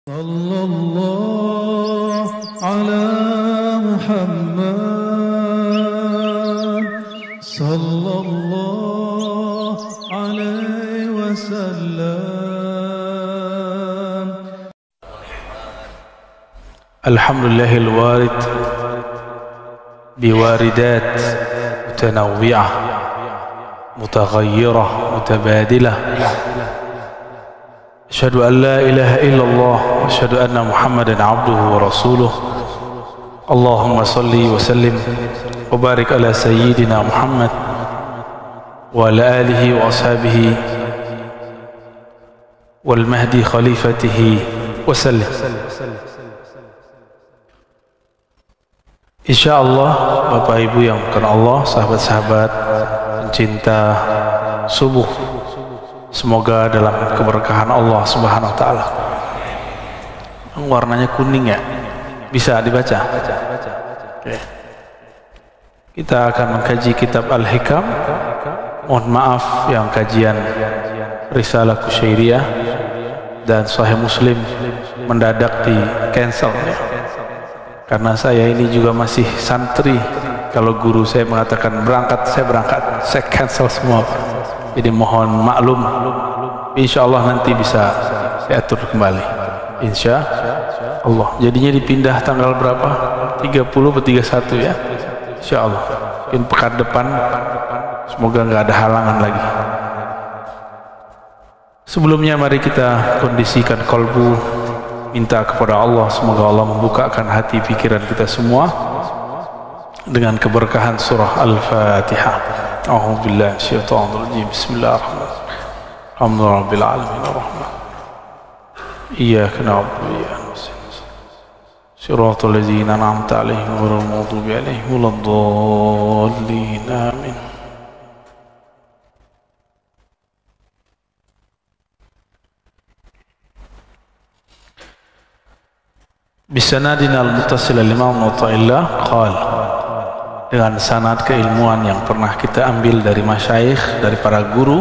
صلى الله على محمد صلى الله عليه وسلم. الحمد لله الوارد بواردات متنوعة متغيرة متبادلة. أشهد أن لا إله إلا الله وأشهد أن محمدا عبده ورسوله. اللهم صل وسلم وبارك على سيدنا محمد وعلى آله وأصحابه والمهدي خليفته وسلم. Insyaallah Bapak Ibu yang bukan Allah, sahabat-sahabat pencinta subuh, semoga dalam keberkahan Allah Subhanahu wa taala. Warnanya kuning ya? Bisa dibaca? Oke. Kita akan mengkaji kitab Al-Hikam. Mohon maaf yang kajian Risalah Kusyairiyah dan Sahih Muslim mendadak di cancel ya. Karena saya ini juga masih santri. Kalau guru saya mengatakan berangkat, saya berangkat. Saya cancel semua. Jadi mohon maklum. Insya Allah nanti bisa saya atur kembali. Insya Allah. Jadinya dipindah tanggal berapa? 30 atau 31 ya? Insya Allah. Mungkin pekan depan. Semoga nggak ada halangan lagi. Sebelumnya mari kita kondisikan kolbu. Minta kepada Allah, semoga Allah membukakan hati pikiran kita semua dengan keberkahan surah Al-Fatihah. A'udzu billahi minasyaitonir rajim. Bismillahirrahmanirrahim. Alhamdulillahirabbil alamin arrahman. Iyyaka na'budu wa iyyaka nasta'in. Shiratal ladzina an'amta 'alaihim ghairil maghdubi 'alaihim waladdallin. Amin. Bisanadina al-muttasil al-imam Mu'ta'illah qal, dengan sanad keilmuan yang pernah kita ambil dari masyayikh, dari para guru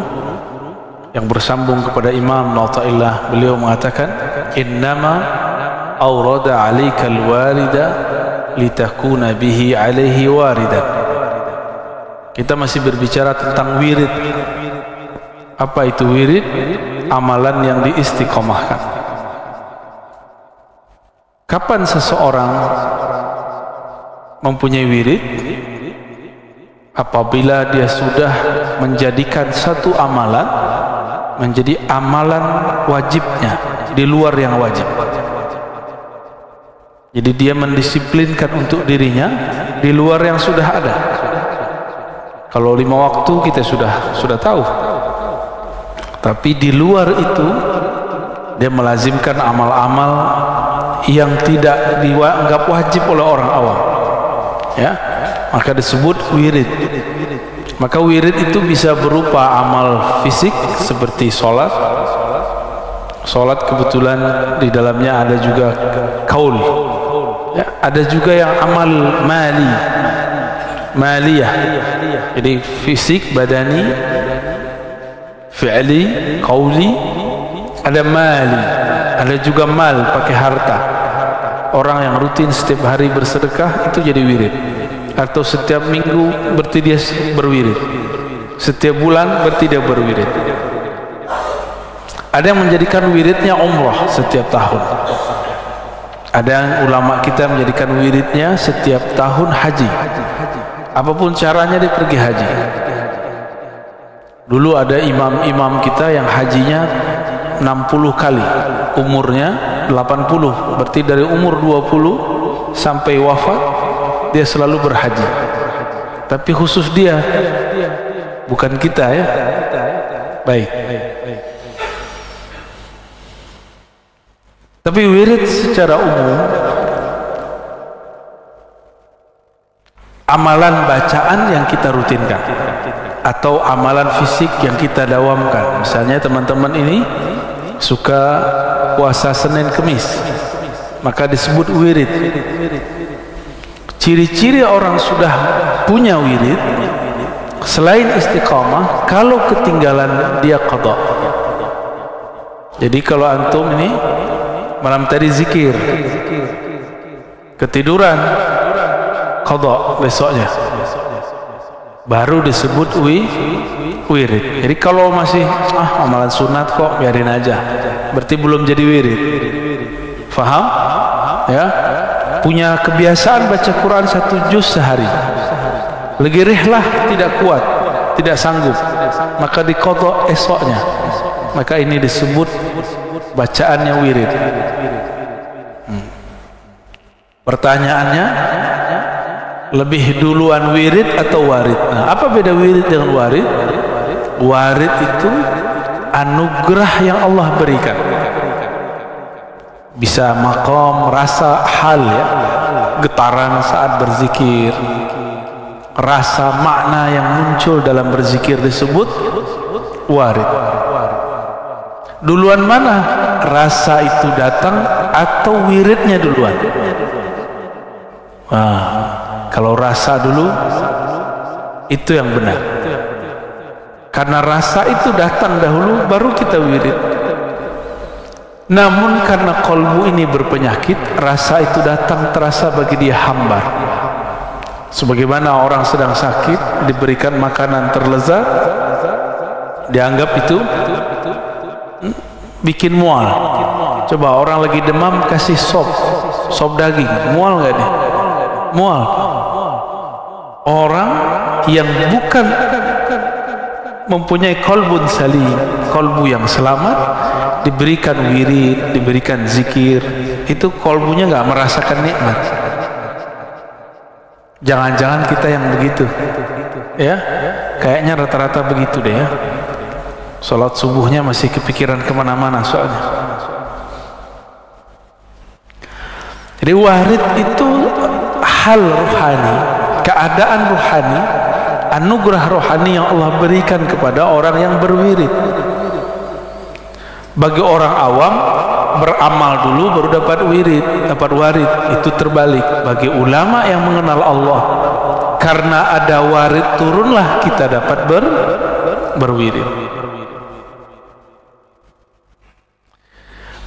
yang bersambung kepada Imam Mu'ta'illah, beliau mengatakan innama awrada 'alaika al-warida litakuna bihi 'alaihi waridan. Kita masih berbicara tentang wirid. Apa itu wirid? Amalan yang diistiqomahkan. Kapan seseorang mempunyai wirid? Apabila dia sudah menjadikan satu amalan menjadi amalan wajibnya di luar yang wajib. Jadi dia mendisiplinkan untuk dirinya di luar yang sudah ada. Kalau 5 waktu kita sudah tahu. Tapi di luar itu dia melazimkan amal-amal yang tidak dianggap wajib oleh orang awam ya, maka disebut wirid. Maka wirid itu bisa berupa amal fisik seperti sholat kebetulan di dalamnya ada juga kaul ya, ada juga yang amal maliyah, jadi fisik, badani, fi'li, qauli, ada mali, ada juga mal pakai harta. Orang yang rutin setiap hari bersedekah itu jadi wirid, atau setiap minggu berarti dia berwirid, setiap bulan berarti dia berwirid. Ada yang menjadikan wiridnya umrah setiap tahun. Ada yang ulama kita menjadikan wiridnya setiap tahun haji. Apapun caranya dia pergi haji. Dulu ada imam-imam kita yang hajinya 60 kali, umurnya 80, berarti dari umur 20 sampai wafat dia selalu berhaji. Tapi khusus dia, bukan kita ya. Baik. Tapi wirid secara umum amalan bacaan yang kita rutinkan atau amalan fisik yang kita dawamkan. Misalnya teman-teman ini suka puasa Senin Kemis, maka disebut wirid. Ciri-ciri orang sudah punya wirid selain istiqamah, kalau ketinggalan dia qada. Jadi kalau antum ini malam tadi zikir, ketiduran, qadha besoknya, baru disebut wirid. Jadi kalau masih amalan sunat kok biarin aja, berarti belum jadi wirid. Faham? Ya, punya kebiasaan baca Quran 1 juz sehari, legirihlah tidak kuat, tidak sanggup, maka diqadha esoknya, maka ini disebut bacaannya wirid. Pertanyaannya, lebih duluan wirid atau warid? Nah, apa beda wirid dengan warid? Warid itu anugerah yang Allah berikan, bisa maqam, rasa, hal, ya, getaran saat berzikir, rasa, makna yang muncul dalam berzikir disebut warid. Duluan mana rasa itu datang atau wiridnya duluan? Kalau rasa dulu itu yang benar, karena rasa itu datang dahulu baru kita wirid. Namun karena kolbu ini berpenyakit, rasa itu datang terasa bagi dia hambar. Sebagaimana orang sedang sakit diberikan makanan terlezat, dianggap itu bikin mual. Coba orang lagi demam kasih sop daging, mual nggak nih? Mual. Orang yang bukan mempunyai kolbun salim, kolbu yang selamat, diberikan wirid, diberikan zikir, itu kolbunya nggak merasakan nikmat. Jangan-jangan kita yang begitu, ya? Kayaknya rata-rata begitu deh ya. Sholat subuhnya masih kepikiran kemana-mana soalnya. Jadi warid itu hal rohani, keadaan rohani, anugerah rohani yang Allah berikan kepada orang yang berwirid. Bagi orang awam, beramal dulu baru dapat wirid, dapat warid. Itu terbalik. Bagi ulama yang mengenal Allah, karena ada warid turunlah kita dapat berwirid.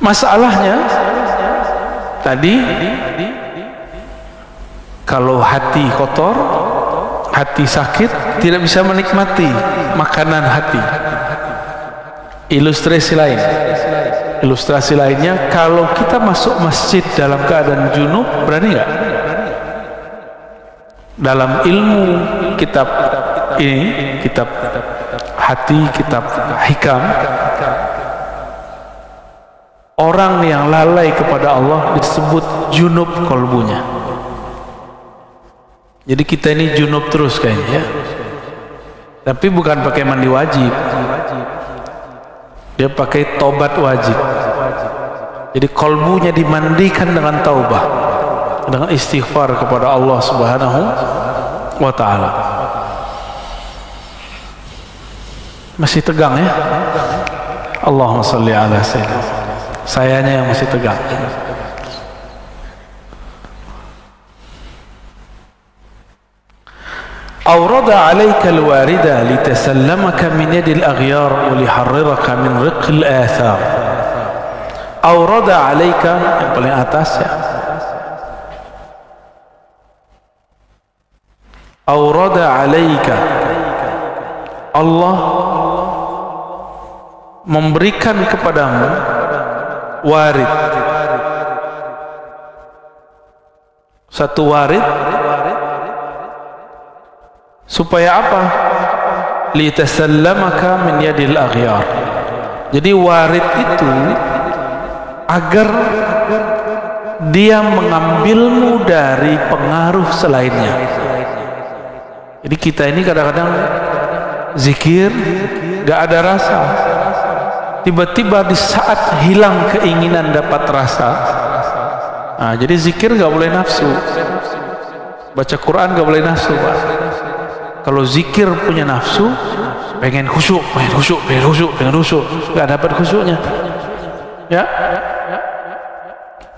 Masalahnya tadi, kalau hati kotor, hati sakit, tidak bisa menikmati makanan hati. Ilustrasi lainnya, kalau kita masuk masjid dalam keadaan junub, berani nggak? Dalam ilmu kitab ini, kitab hati, kitab hikam, orang yang lalai kepada Allah disebut junub kolbunya. Jadi kita ini junub terus kayaknya ya. Tapi bukan pakai mandi wajib, dia pakai tobat wajib. Jadi kolbunya dimandikan dengan taubah, dengan istighfar kepada Allah Subhanahu wa ta'ala. Masih tegang ya? Allahumma sholli ala sayyidina. Sayanya yang masih tegang. أورد عليك الواردة لتسلمك من يد الأغيار وليحررك من رق الآثار. أورد عليك yang paling atas ya. أورد عليك, Allah memberikan kepadamu warid, satu warid. Supaya apa? Litasallamaka min yadil aghyar. Jadi warid itu agar dia mengambilmu dari pengaruh selainnya. Jadi kita ini kadang-kadang zikir gak ada rasa, tiba-tiba di saat hilang keinginan dapat rasa. Nah, jadi zikir gak boleh nafsu, baca Quran gak boleh nafsu, Pak. Kalau zikir punya nafsu, pengen khusyuk, nggak dapat khusyuknya. Ya,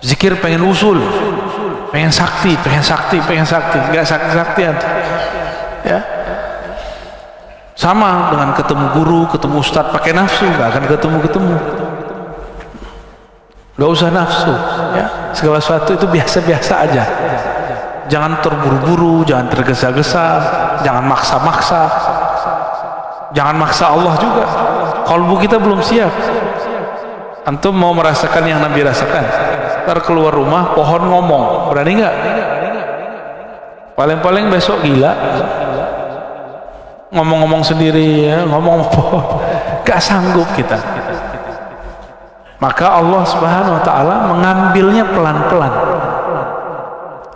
zikir pengen usul, pengen sakti, nggak sakti-saktian. Ya, sama dengan ketemu guru, ketemu ustadz pakai nafsu, nggak akan ketemu. Gak usah nafsu, ya. Segala sesuatu itu biasa-biasa aja. Jangan terburu-buru, jangan tergesa-gesa, jangan maksa-maksa, jangan maksa Allah juga. Kalbu kita belum siap. Antum mau merasakan yang Nabi rasakan? Ntar keluar rumah, pohon ngomong, berani nggak? Paling-paling besok gila, ngomong-ngomong sendiri, ya, ngomong pohon, gak sanggup kita. Maka Allah Subhanahu Wa Taala mengambilnya pelan-pelan.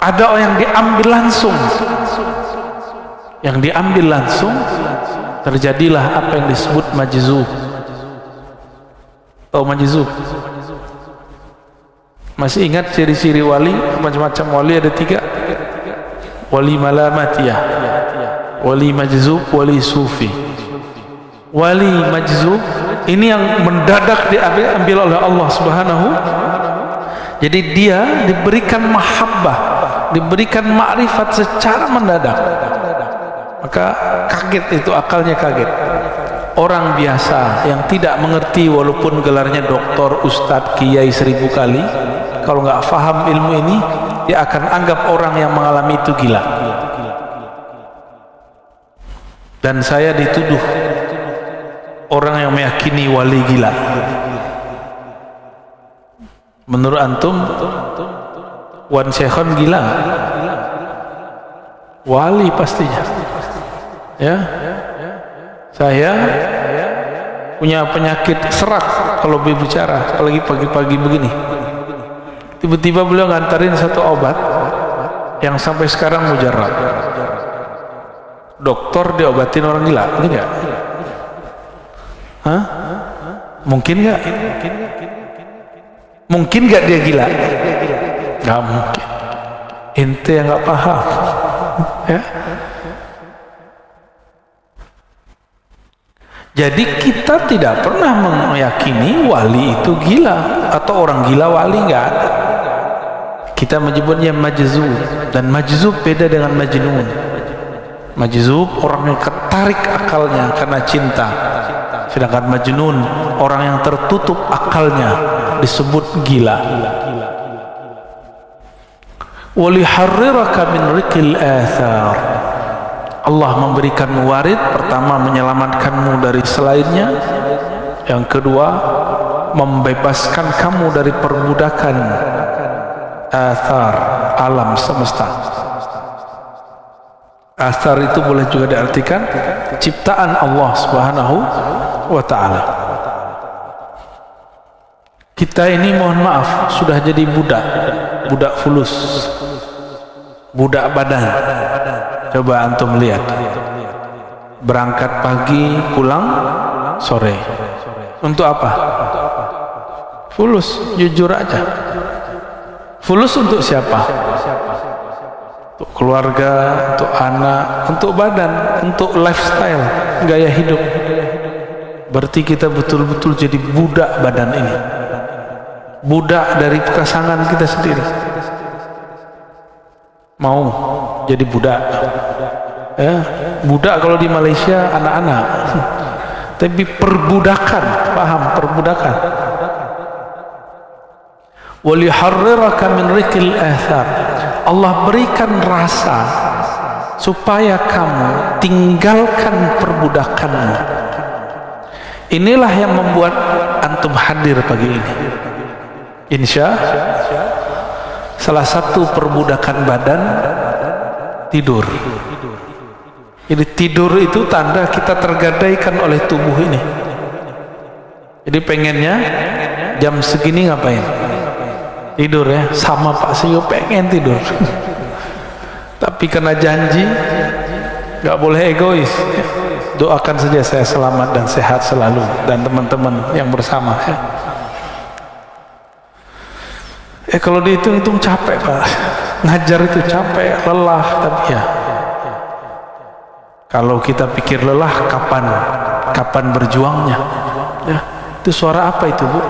Ada yang diambil langsung, yang diambil langsung terjadilah apa yang disebut majzub. Tahu majzub? Masih ingat ciri-ciri wali? Macam-macam wali ada 3. Wali malamatiyah, wali majzub, wali sufi. Wali majzub ini yang mendadak diambil oleh Allah Subhanahu. Jadi dia diberikan mahabbah, diberikan makrifat secara mendadak. Maka kaget itu, akalnya kaget. Orang biasa yang tidak mengerti, walaupun gelarnya doktor, ustadz, kiai 1000 kali, kalau nggak faham ilmu ini, dia akan anggap orang yang mengalami itu gila. Dan saya dituduh orang yang meyakini wali gila. Menurut antum, Wan Syekhon gila? Wali pastinya. Ya, saya punya penyakit serak kalau berbicara, apalagi pagi-pagi begini. Tiba-tiba beliau ngantarin satu obat yang sampai sekarang mujarab. Dokter diobatin orang gila, mungkin nggak? Hah? Mungkin nggak? Mungkin nggak dia gila? Nggak mungkin. Ente yang nggak paham, ya. Jadi kita tidak pernah meyakini wali itu gila atau orang gila wali, nggak ada. Kita menyebutnya majzub, dan majzub beda dengan majnun. Majzub orang yang ketarik akalnya karena cinta, sedangkan majnun orang yang tertutup akalnya disebut gila. Waliharriraka min riqil athar. Allah memberikan warid, pertama menyelamatkanmu dari selainnya, yang kedua membebaskan kamu dari perbudakan athar alam semesta. Athar itu boleh juga diartikan ciptaan Allah Subhanahu wa Ta'ala. Kita ini mohon maaf sudah jadi budak fulus, budak badan. Coba antum lihat, berangkat pagi pulang sore, untuk apa? Fulus, jujur aja. Fulus untuk siapa? Untuk keluarga, untuk anak, untuk badan, untuk lifestyle, gaya hidup. Berarti kita betul-betul jadi budak badan ini, budak dari pasangan kita sendiri. Mau jadi budak, ya, budak kalau di Malaysia anak-anak, tapi perbudakan, paham perbudakan. Waliharriraka min riqil athar. Allah berikan rasa supaya kamu tinggalkan perbudakanmu. Inilah yang membuat antum hadir pagi ini. Insya salah satu perbudakan badan tidur. Jadi tidur itu tanda kita tergadaikan oleh tubuh ini. Jadi pengennya jam segini ngapain? Tidur, ya. Sama Pak Sio pengen tidur. Tapi kena janji nggak boleh egois. Doakan saja saya selamat dan sehat selalu, dan teman-teman yang bersama, ya. Kalau dihitung-hitung capek, Pak. Ngajar itu capek, lelah, tapi ya, kalau kita pikir lelah, kapan berjuangnya? Ya, itu suara apa itu, Bu?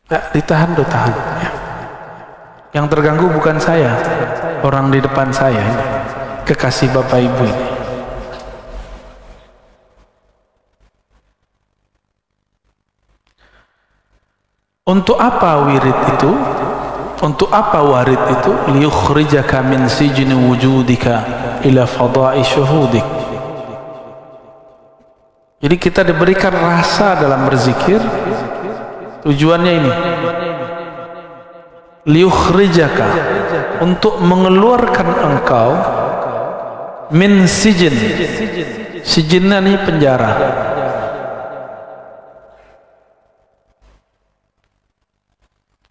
Ya, ditahan, tahan. Ya. Yang terganggu bukan saya, orang di depan saya ini, kekasih Bapak Ibu ini. Untuk apa wirid itu? Untuk apa warid itu? Liyukhrijaka min sijni wujudika ila fada'i syuhudik. Jadi kita diberikan rasa dalam berzikir. Tujuannya ini, liyukhrijaka, untuk mengeluarkan engkau min sijin. Sijinnya ini penjara.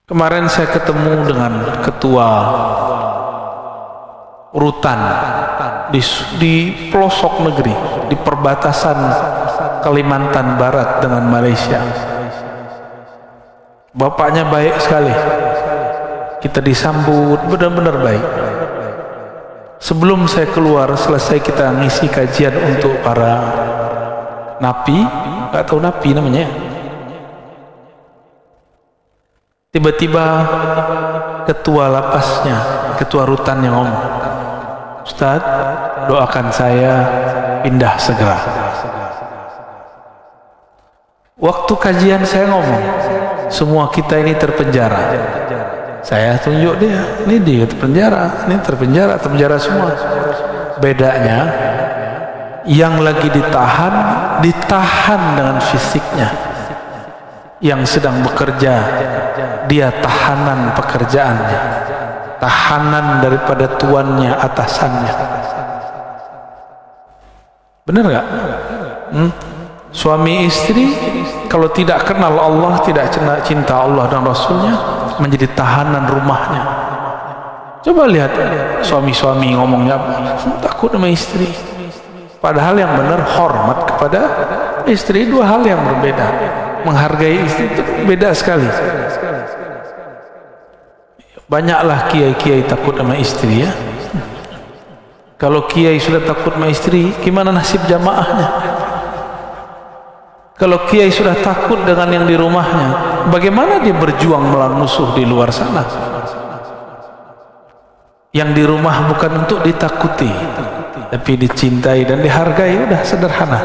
Kemarin saya ketemu dengan ketua rutan di pelosok negeri, di perbatasan Kalimantan Barat dengan Malaysia. Bapaknya baik sekali. Kita disambut benar-benar baik. Sebelum saya keluar, selesai kita ngisi kajian untuk para napi, nggak tahu napi namanya. Tiba-tiba ketua lapasnya, ketua rutannya ngomong, Ustaz, doakan saya pindah segera. Waktu kajian saya ngomong, semua kita ini terpenjara. Saya tunjuk dia, ini dia terpenjara, ini terpenjara, terpenjara semua. Bedanya, yang lagi ditahan dengan fisiknya. Yang sedang bekerja, dia tahanan pekerjaannya, tahanan daripada tuannya, atasannya. Benar nggak? Suami istri kalau tidak kenal Allah, tidak cinta Allah dan Rasulnya, menjadi tahanan rumahnya. Coba lihat suami-suami ngomongnya takut sama istri, padahal yang benar hormat kepada istri. Dua hal yang berbeda. Menghargai istri itu beda sekali. Banyaklah kiai-kiai takut sama istri ya. Kalau kiai sudah takut sama istri, gimana nasib jamaahnya? Kalau kiai sudah takut dengan yang di rumahnya, bagaimana dia berjuang melawan musuh di luar sana? Yang di rumah bukan untuk ditakuti, tapi dicintai dan dihargai. Udah sederhana.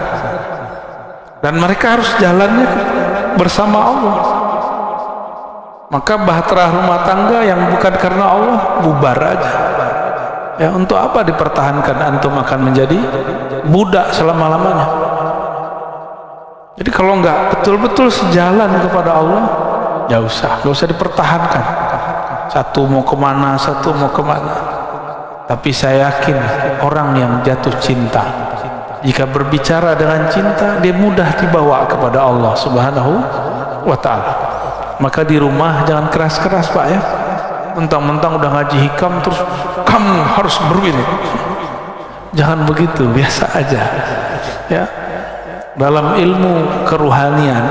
Dan mereka harus jalannya bersama Allah. Maka bahtera rumah tangga yang bukan karena Allah bubar aja. Ya, untuk apa dipertahankan? Antum akan menjadi budak selama-lamanya. Jadi kalau nggak betul-betul sejalan kepada Allah, nggak usah dipertahankan. Satu mau kemana, satu mau kemana. Tapi saya yakin orang yang jatuh cinta, jika berbicara dengan cinta, dia mudah dibawa kepada Allah Subhanahu wa ta'ala. Maka di rumah jangan keras-keras Pak ya. Mentang-mentang udah ngaji hikam terus kamu harus berwirid. Jangan begitu, biasa aja. Ya. Dalam ilmu keruhanian,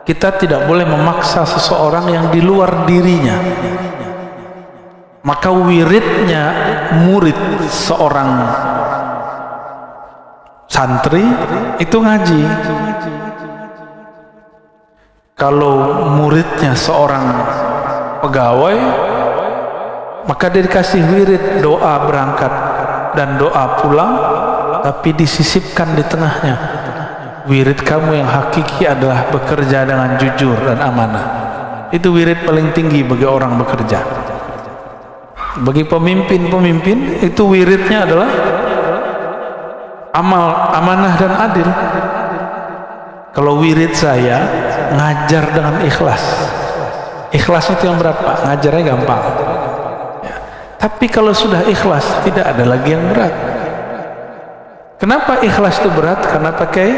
kita tidak boleh memaksa seseorang yang di luar dirinya. Maka wiridnya murid seorang santri itu ngaji. Kalau muridnya seorang pegawai, maka dia dikasih wirid doa berangkat dan doa pulang, tapi disisipkan di tengahnya. Wirid kamu yang hakiki adalah bekerja dengan jujur dan amanah. Itu wirid paling tinggi bagi orang bekerja. Bagi pemimpin itu wiridnya adalah amal, amanah dan adil. Kalau wirid saya ngajar dengan ikhlas. Ikhlas itu yang berat Pak, ngajarnya gampang ya. Tapi kalau sudah ikhlas tidak ada lagi yang berat. Kenapa ikhlas itu berat? Karena pakai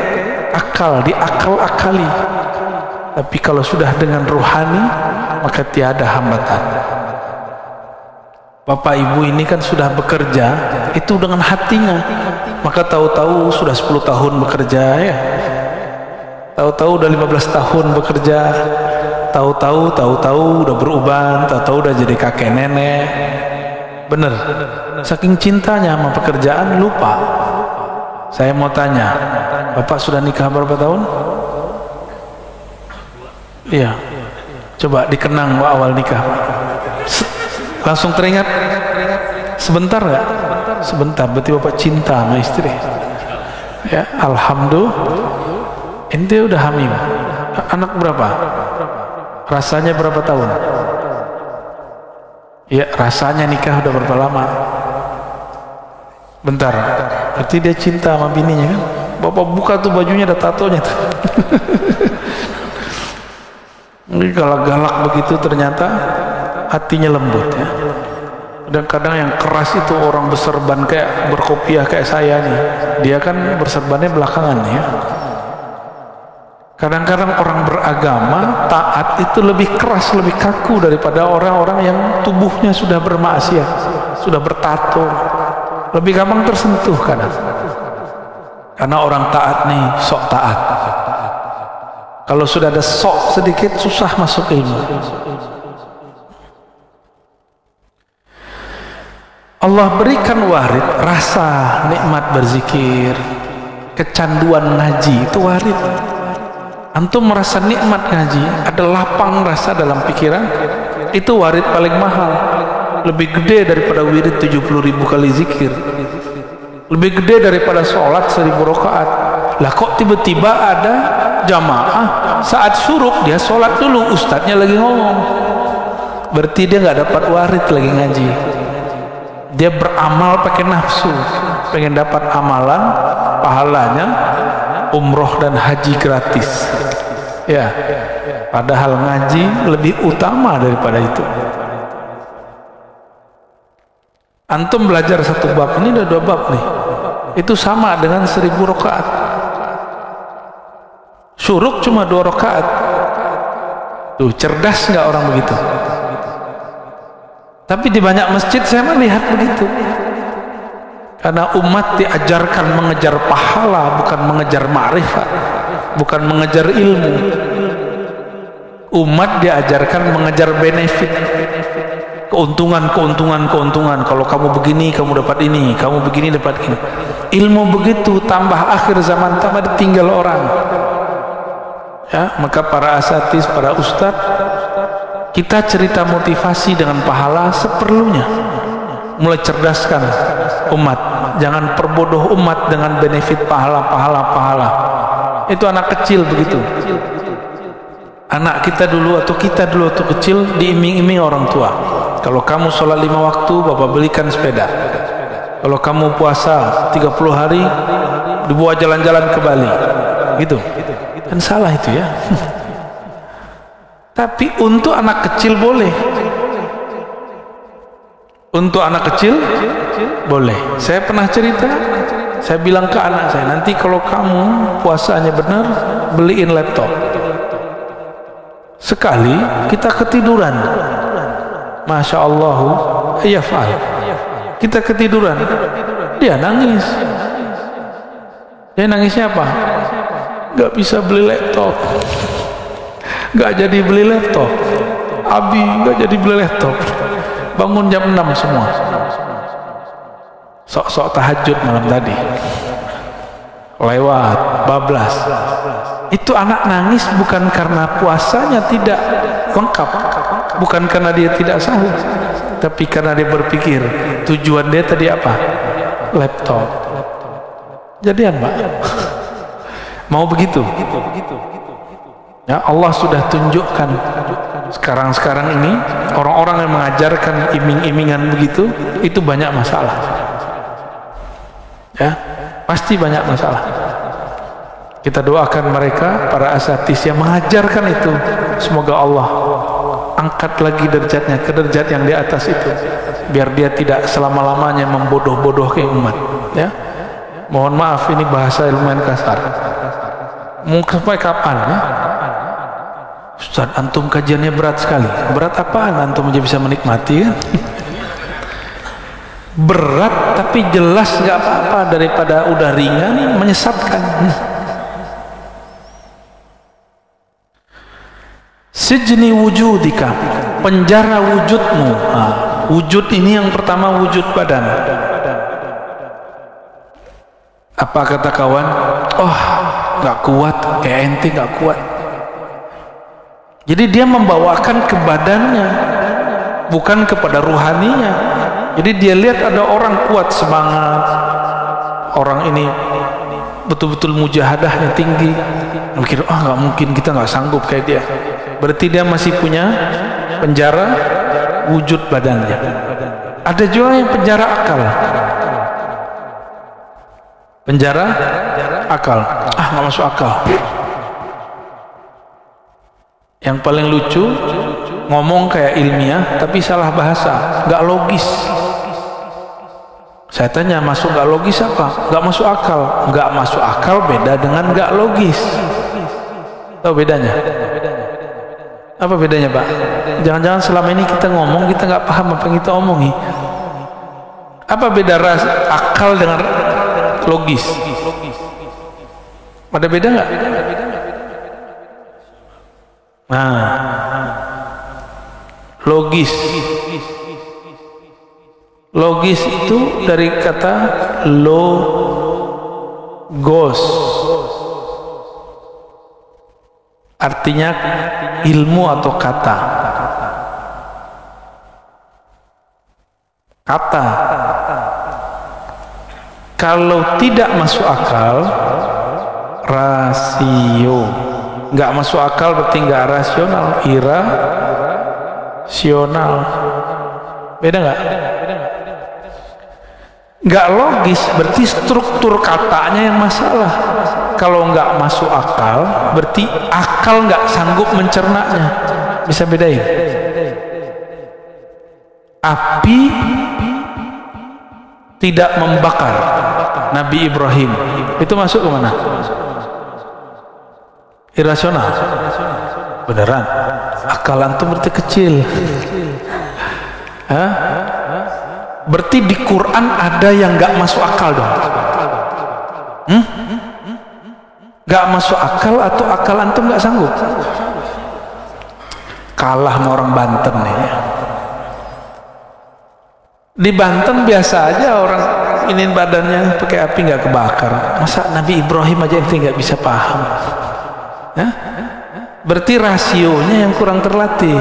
akal, diakal-akali. Tapi kalau sudah dengan ruhani, maka tiada hambatan. Bapak ibu ini kan sudah bekerja itu dengan hatinya, maka tahu-tahu sudah 10 tahun bekerja ya, tahu-tahu udah 15 tahun bekerja, tahu-tahu udah beruban, tahu-tahu udah jadi kakek nenek. Bener, saking cintanya sama pekerjaan lupa. Saya mau tanya, Bapak sudah nikah berapa tahun? Iya, coba dikenang awal nikah. Langsung teringat? Sebentar nggak? Sebentar, berarti Bapak cinta sama istri. Ya, alhamdulillah. Ente udah hamil. Anak berapa? Rasanya berapa tahun? Ya, rasanya nikah udah berapa lama? Bentar, berarti dia cinta sama bininya kan? Bapak buka tuh bajunya ada tatonya tuh. Ini galak-galak begitu ternyata hatinya lembut ya. Kadang-kadang yang keras itu orang berserban kayak berkopiah kayak saya nih. Dia kan berserbannya belakangan ya. Kadang-kadang orang beragama taat itu lebih keras, lebih kaku daripada orang-orang yang tubuhnya sudah bermaksiat, sudah bertato, lebih gampang tersentuh kadang. Karena orang taat nih sok taat. Kalau sudah ada sok sedikit susah masuk ilmu. Allah berikan warid rasa nikmat berzikir, kecanduan ngaji itu warid. Antum merasa nikmat ngaji, ada lapang rasa dalam pikiran, itu warid paling mahal, lebih gede daripada wirid 70.000 kali zikir, lebih gede daripada sholat 1000 rakaat. Lah kok tiba-tiba ada jamaah saat syuruk dia sholat dulu, ustadznya lagi ngomong, berarti dia nggak dapat warid lagi ngaji. Dia beramal pakai nafsu, pengen dapat amalan pahalanya umroh dan haji gratis ya, padahal ngaji lebih utama daripada itu. Antum belajar satu bab, ini ada 2 bab nih, itu sama dengan 1000 rakaat. Syuruk cuma 2 rakaat tuh, cerdas nggak orang begitu? Tapi di banyak masjid saya melihat begitu. Karena umat diajarkan mengejar pahala, bukan mengejar ma'rifat, bukan mengejar ilmu. Umat diajarkan mengejar benefit, keuntungan. Kalau kamu begini kamu dapat ini, kamu begini dapat ini. Ilmu begitu, tambah akhir zaman tambah ditinggal orang ya. Maka para asatidz, para ustadz, kita cerita motivasi dengan pahala seperlunya, mulai cerdaskan umat, jangan perbodoh umat dengan benefit pahala. Itu anak kecil begitu. Anak kita dulu atau kecil diiming-iming orang tua, kalau kamu sholat 5 waktu bapak belikan sepeda, kalau kamu puasa 30 hari dibawa jalan-jalan ke Bali gitu. Kan salah itu ya. Tapi untuk anak kecil boleh, untuk anak kecil boleh. Saya pernah cerita, saya bilang ke anak saya, nanti kalau kamu puasanya benar beliin laptop. Sekali kita ketiduran, Masya Allah, ya fa'al, kita ketiduran, dia nangis. Dia nangisnya apa? Gak bisa beli laptop, gak jadi beli laptop. Abi gak jadi beli laptop. Bangun jam 6 semua, sok-sok tahajud malam tadi, lewat bablas. Itu anak nangis bukan karena puasanya tidak lengkap, bukan karena dia tidak sahur, tapi karena dia berpikir tujuan dia tadi apa? Laptop. Jadian Pak mau begitu ya. Allah sudah tunjukkan sekarang ini orang-orang yang mengajarkan iming-imingan begitu, itu banyak masalah ya, pasti banyak masalah. Kita doakan mereka, para asatidz yang mengajarkan itu, semoga Allah angkat lagi derajatnya ke derajat yang di atas itu, biar dia tidak selama-lamanya membodoh-bodohkan umat ya. Mohon maaf ini bahasa lumayan kasar. Mungkin sampai kapan ya? Ustaz, antum kajiannya berat sekali. Berat apaan antum aja bisa menikmati kan? Berat tapi jelas nggak apa-apa daripada udah ringan menyesatkan. Sijni wujudika, penjara wujudmu. Wujud ini yang pertama wujud badan. Apa kata kawan? Oh, nggak kuat, kayak ente nggak kuat. Jadi dia membawakan ke badannya, bukan kepada ruhaninya. Jadi dia lihat ada orang kuat, semangat, orang ini betul-betul mujahadahnya tinggi, Mikir, nggak mungkin, kita nggak sanggup kayak dia. Berarti dia masih punya penjara wujud badannya. Ada juga yang penjara akal. Penjara akal. Nggak masuk akal. Yang paling lucu, ngomong kayak ilmiah tapi salah bahasa, nggak logis. Saya tanya, masuk nggak logis apa? Nggak masuk akal. Nggak masuk akal beda dengan nggak logis. Tahu bedanya? Apa bedanya, Pak? Jangan-jangan selama ini kita ngomong, kita nggak paham apa yang kita omongi. Apa beda akal dengan logis? Ada beda nggak? Nah, logis. Logis itu dari kata logos, artinya ilmu atau kata. Kalau tidak masuk akal, rasio. Nggak masuk akal berarti nggak rasional, irasional. Beda nggak? Nggak logis berarti struktur katanya yang masalah. Kalau nggak masuk akal berarti akal nggak sanggup mencernanya. Bisa bedain? Api tidak membakar Nabi Ibrahim, itu masuk ke mana? Irasional. Beneran? Akal antum berarti kecil. Berarti di Quran ada yang nggak masuk akal dong? Nggak masuk akal atau akal antum nggak sanggup? Kalah sama orang Banten nih. Di Banten biasa aja orang ini badannya pakai api nggak kebakar. Masa Nabi Ibrahim aja ente nggak bisa paham? Berarti rasionya yang kurang terlatih.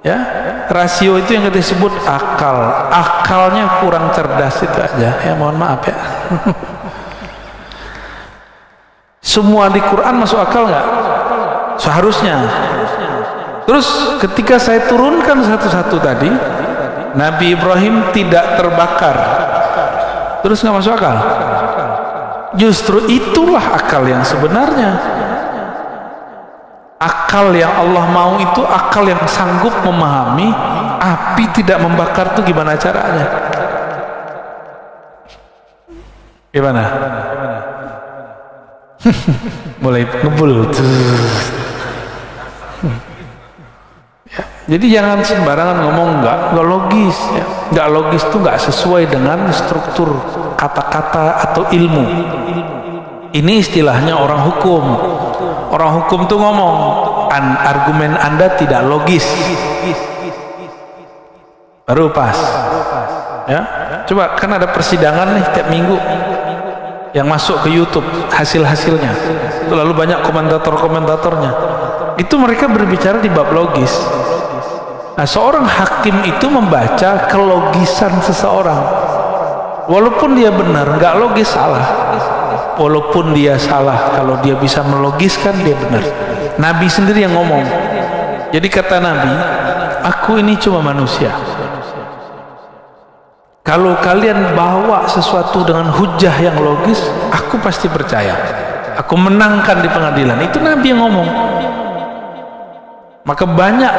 Ya, rasio itu yang kita sebut akal. Akalnya kurang cerdas itu aja. Ya mohon maaf ya. Semua di Quran masuk akal nggak? Seharusnya. Terus ketika saya turunkan satu-satu tadi, Nabi Ibrahim tidak terbakar. Terus nggak masuk akal? Justru itulah akal yang sebenarnya. Akal yang Allah mau itu akal yang sanggup memahami api tidak membakar itu gimana caranya. Gimana? Mulai ngebul. Ya, jadi jangan sembarangan ngomong nggak logis. Ya. Nggak logis itu nggak sesuai dengan struktur kata-kata atau ilmu. Ini istilahnya orang hukum. Orang hukum tuh ngomong, argumen Anda tidak logis. Baru pas. Ya, coba kan ada persidangan nih tiap minggu yang masuk ke YouTube hasil-hasilnya. Lalu banyak komentator-komentatornya. Itu mereka berbicara di bab logis. Nah, seorang hakim itu membaca kelogisan seseorang. Walaupun dia benar, nggak logis salah. Walaupun dia salah, kalau dia bisa melogiskan dia benar. Nabi sendiri yang ngomong. Jadi kata Nabi, aku ini cuma manusia. Kalau kalian bawa sesuatu dengan hujah yang logis, aku pasti percaya. Aku menangkan di pengadilan. Itu Nabi yang ngomong. Maka banyak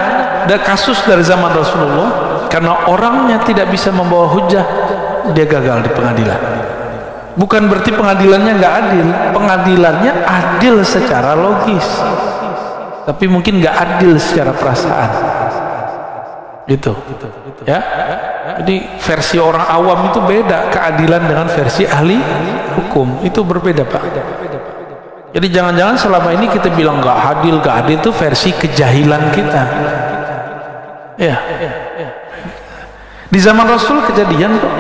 ada kasus dari zaman Rasulullah, karena orangnya tidak bisa membawa hujah, dia gagal di pengadilan. Bukan berarti pengadilannya nggak adil, pengadilannya adil secara logis, tapi mungkin nggak adil secara perasaan, gitu. Ya, jadi versi orang awam itu beda, keadilan dengan versi ahli hukum itu berbeda, Pak. Jadi jangan-jangan selama ini kita bilang nggak adil itu versi kejahilan kita. Ya, di zaman Rasul kejadian kok.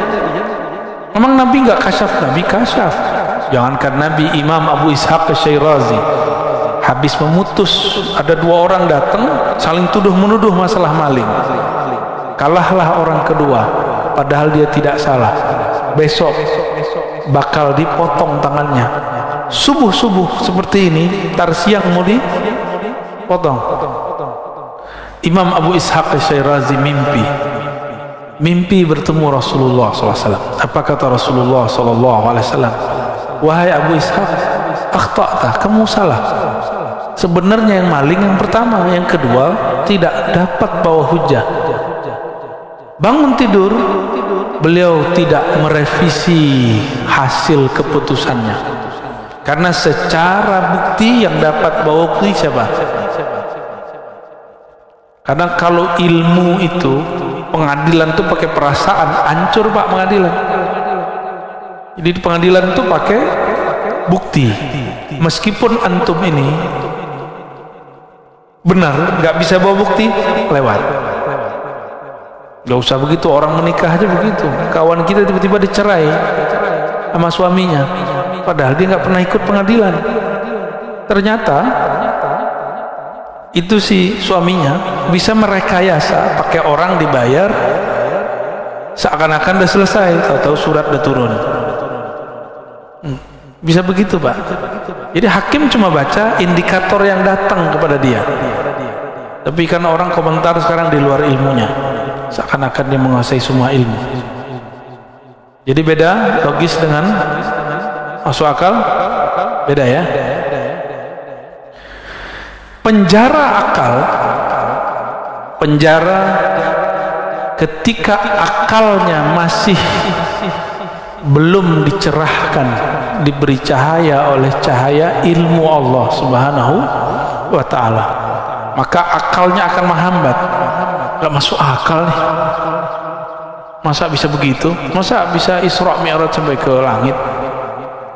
Memang Nabi nggak kasyaf, Nabi kasyaf. Jangankan Nabi, Imam Abu Ishaq Asy-Syirazi habis memutus, ada dua orang datang saling tuduh menuduh masalah maling. Kalahlah orang kedua, padahal dia tidak salah. besok bakal dipotong tangannya. Subuh-subuh seperti ini, tar siang mau dipotong. Imam Abu Ishaq Asy-Syirazi mimpi bertemu Rasulullah SAW. Apa kata Rasulullah SAW? Wahai Abu Ishaq, akhta'ta, kamu salah. Sebenarnya yang maling yang pertama, yang kedua tidak dapat bawa hujah. Bangun tidur, beliau tidak merevisi hasil keputusannya, karena secara bukti yang dapat bawa bukti siapa? Karena kalau ilmu itu, pengadilan itu pakai perasaan, hancur Pak pengadilan. Jadi di pengadilan itu pakai bukti. Meskipun antum ini benar, nggak bisa bawa bukti, lewat. Gak usah begitu, orang menikah aja begitu. Kawan kita tiba-tiba dicerai sama suaminya, padahal dia nggak pernah ikut pengadilan. Ternyata itu si suaminya bisa merekayasa pakai orang dibayar seakan-akan udah selesai, tahu-tahu surat udah turun. Bisa begitu Pak. Jadi hakim cuma baca indikator yang datang kepada dia, tapi karena orang komentar sekarang di luar ilmunya, seakan-akan dia menguasai semua ilmu. Jadi beda logis dengan masuk akal, beda ya. Penjara akal, penjara ketika akalnya masih belum dicerahkan, diberi cahaya oleh cahaya ilmu Allah Subhanahu wa ta'ala, maka akalnya akan menghambat. Gak masuk akal nih, masa bisa begitu, masa bisa Isra Mi'raj sampai ke langit.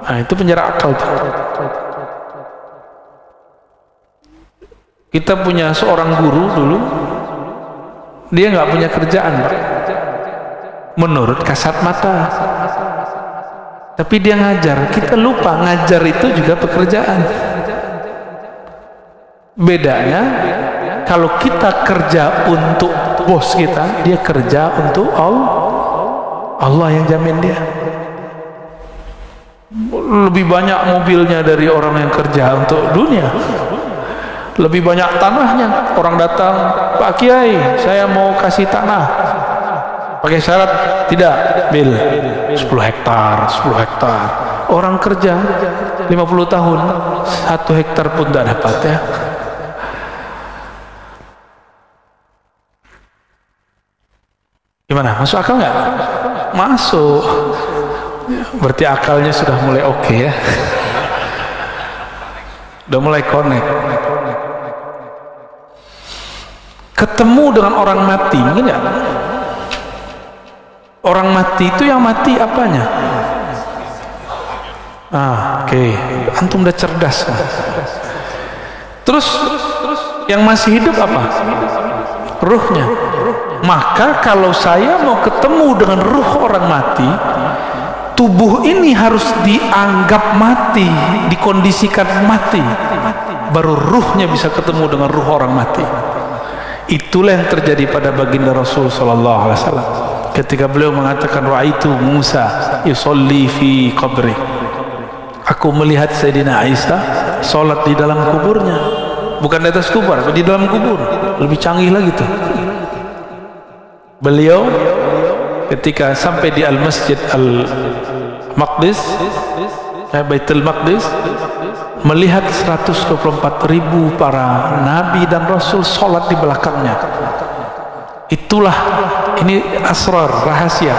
Nah itu penjara akal tuh. Kita punya seorang guru dulu, dia nggak punya kerjaan menurut kasat mata, tapi dia ngajar. Kita lupa ngajar itu juga pekerjaan. Bedanya kalau kita kerja untuk bos kita, dia kerja untuk Allah yang jamin dia. Lebih banyak mobilnya dari orang yang kerja untuk dunia, lebih banyak tanahnya. Orang datang, Pak Kiai saya mau kasih tanah, pakai syarat tidak, bil 10 hektar 10 hektar. Orang kerja 50 tahun 1 hektar pun tidak dapat ya. Gimana, masuk akal nggak? Masuk. Berarti akalnya sudah mulai oke ya, udah mulai connect. Ketemu dengan orang mati, mungkin ya? Orang mati itu yang mati apanya? Oke. Antum udah cerdas. Terus yang masih hidup apa? Ruhnya. Maka kalau saya mau ketemu dengan ruh orang mati, tubuh ini harus dianggap mati, dikondisikan mati, baru ruhnya bisa ketemu dengan ruh orang mati. Itulah yang terjadi pada baginda Rasul sallallahu alaihi wasallam ketika beliau mengatakan, ra'aitu Musa yusolli fi qabri, aku melihat Sayyidina Isa salat di dalam kuburnya, bukan di atas kubur, di dalam kubur. Lebih canggih lagi tuh. Beliau ketika sampai di Al-Masjid Al-Maqdis, Baitul Maqdis, melihat 124.000 para nabi dan rasul sholat di belakangnya. Itulah, ini asrar, rahasia,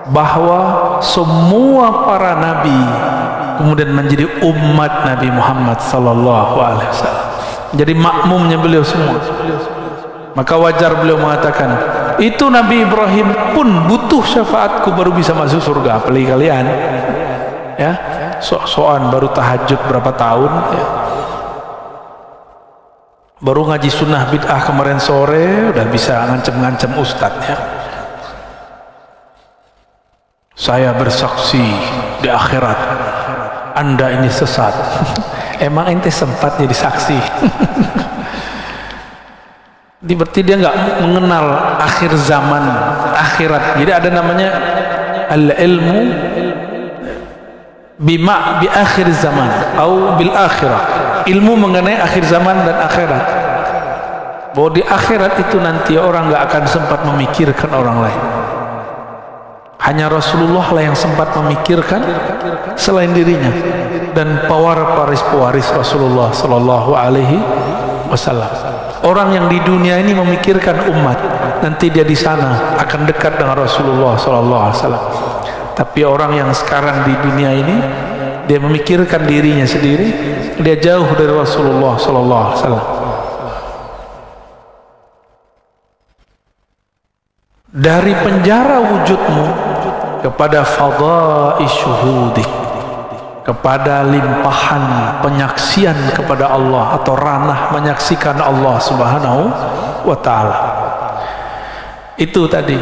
bahwa semua para nabi kemudian menjadi umat Nabi Muhammad sallallahu alaihi wasallam, jadi makmumnya beliau semua. Maka wajar beliau mengatakan, itu Nabi Ibrahim pun butuh syafaatku baru bisa masuk surga, apalagi kalian ya, sok-sokan baru tahajud berapa tahun ya. Baru ngaji sunnah bid'ah kemarin sore udah bisa ngancem-ngancem ustadz ya. Saya bersaksi di akhirat Anda ini sesat. Emang ente sempat jadi saksi? Berarti dia nggak mengenal akhir zaman, akhirat. Jadi ada namanya al-ilmu bi akhir zaman atau bil akhirah, ilmu mengenai akhir zaman dan akhirat, bahwa di akhirat itu nanti orang nggak akan sempat memikirkan orang lain. Hanya Rasulullah lah yang sempat memikirkan selain dirinya dan pewaris Rasulullah Sallallahu Alaihi Wasallam. Orang yang di dunia ini memikirkan umat, nanti dia di sana akan dekat dengan Rasulullah Sallallahu Alaihi Wasallam. Tapi orang yang sekarang di dunia ini dia memikirkan dirinya sendiri, dia jauh dari Rasulullah Sallallahu Alaihi Wasallam. Dari penjara wujudmu kepada fadha'i syuhudik, kepada limpahan penyaksian kepada Allah atau ranah menyaksikan Allah Subhanahu wa ta'ala. Itu tadi.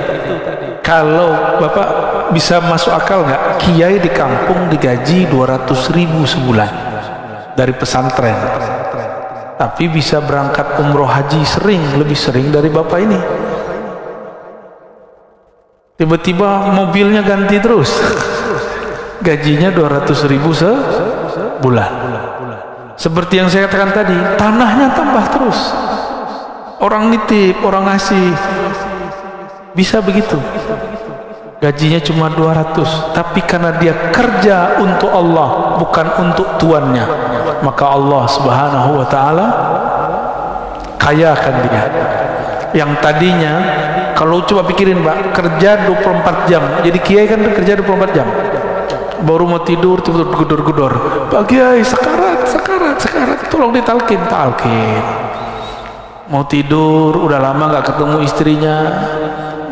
Kalau Bapak bisa masuk akal nggak, kiai di kampung digaji 200.000 sebulan dari pesantren, tapi bisa berangkat umroh haji lebih sering dari Bapak ini. Tiba-tiba mobilnya ganti terus, gajinya 200.000 sebulan. Seperti yang saya katakan tadi, tanahnya tambah terus, orang nitip, orang ngasih, bisa begitu. Gajinya cuma 200, tapi karena dia kerja untuk Allah bukan untuk tuannya, maka Allah Subhanahu wa ta'ala kayakan dia. Yang tadinya, kalau coba pikirin Pak, kerja 24 jam, jadi kiai kan kerja 24 jam, baru mau tidur tiba-tiba gedor-gedor, Pak Kiai sekarat, tolong ditalkin. Mau tidur, udah lama nggak ketemu istrinya,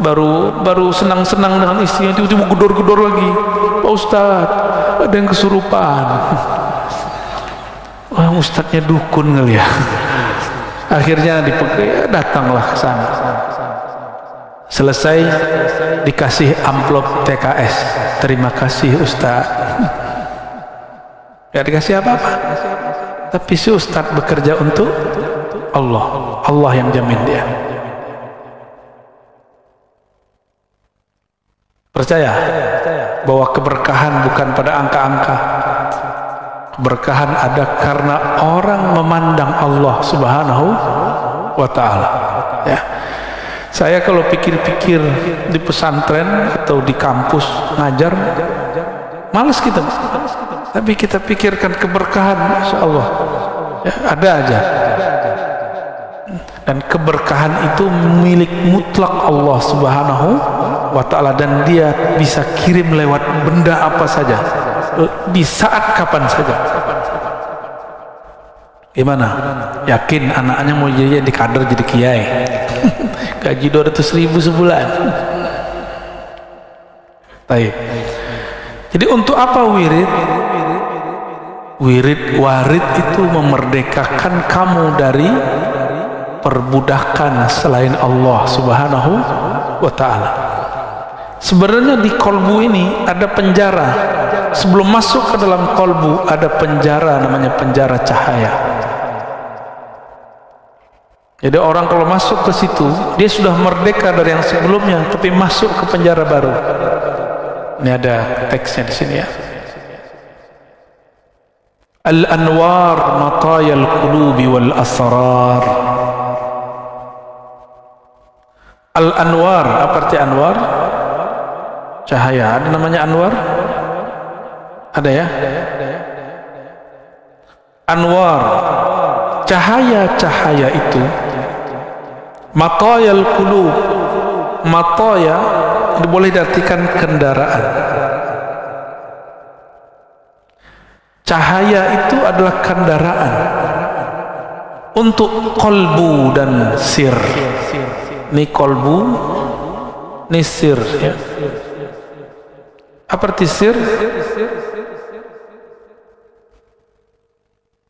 baru senang-senang dengan istrinya, tiba-tiba gedor-gedor lagi, Pak Ustadz ada yang kesurupan. Wah, ustadznya dukun kali ya. Akhirnya datanglah ke sana. Selesai dikasih amplop TKS, terima kasih Ustaz. Gak dikasih apa-apa, tapi si Ustaz bekerja untuk Allah, Allah yang jamin dia. Percaya bahwa keberkahan bukan pada angka-angka. Keberkahan ada karena orang memandang Allah Subhanahu wa ta'ala. Ya. Saya kalau pikir-pikir di pesantren atau di kampus ngajar, malas kita. Tapi kita pikirkan keberkahan, Masya Allah, ya, ada aja. Dan keberkahan itu milik mutlak Allah Subhanahu wa ta'ala, dan dia bisa kirim lewat benda apa saja, di saat kapan saja. Gimana? Yakin anaknya mau jadi kader, jadi kiai? Gaji 200.000 sebulan. Baik. Jadi untuk apa wirid? Warid itu memerdekakan kamu dari perbudakan selain Allah Subhanahu wa ta'ala. Sebenarnya di kolbu ini ada penjara. Sebelum masuk ke dalam kolbu ada penjara, namanya penjara cahaya. Jadi orang kalau masuk ke situ, dia sudah merdeka dari yang sebelumnya, tapi masuk ke penjara baru. Ini ada teksnya di sini ya. Al-anwar matayal qulubi wal asrar. Al-anwar, apa arti anwar? Cahaya. Ada namanya anwar? Ada ya? Anwar, cahaya-cahaya itu matayal qulub. Mataya boleh diartikan kendaraan. Cahaya itu adalah kendaraan untuk kolbu dan sir. Ini kolbu, ini sir ya. Apa arti sir?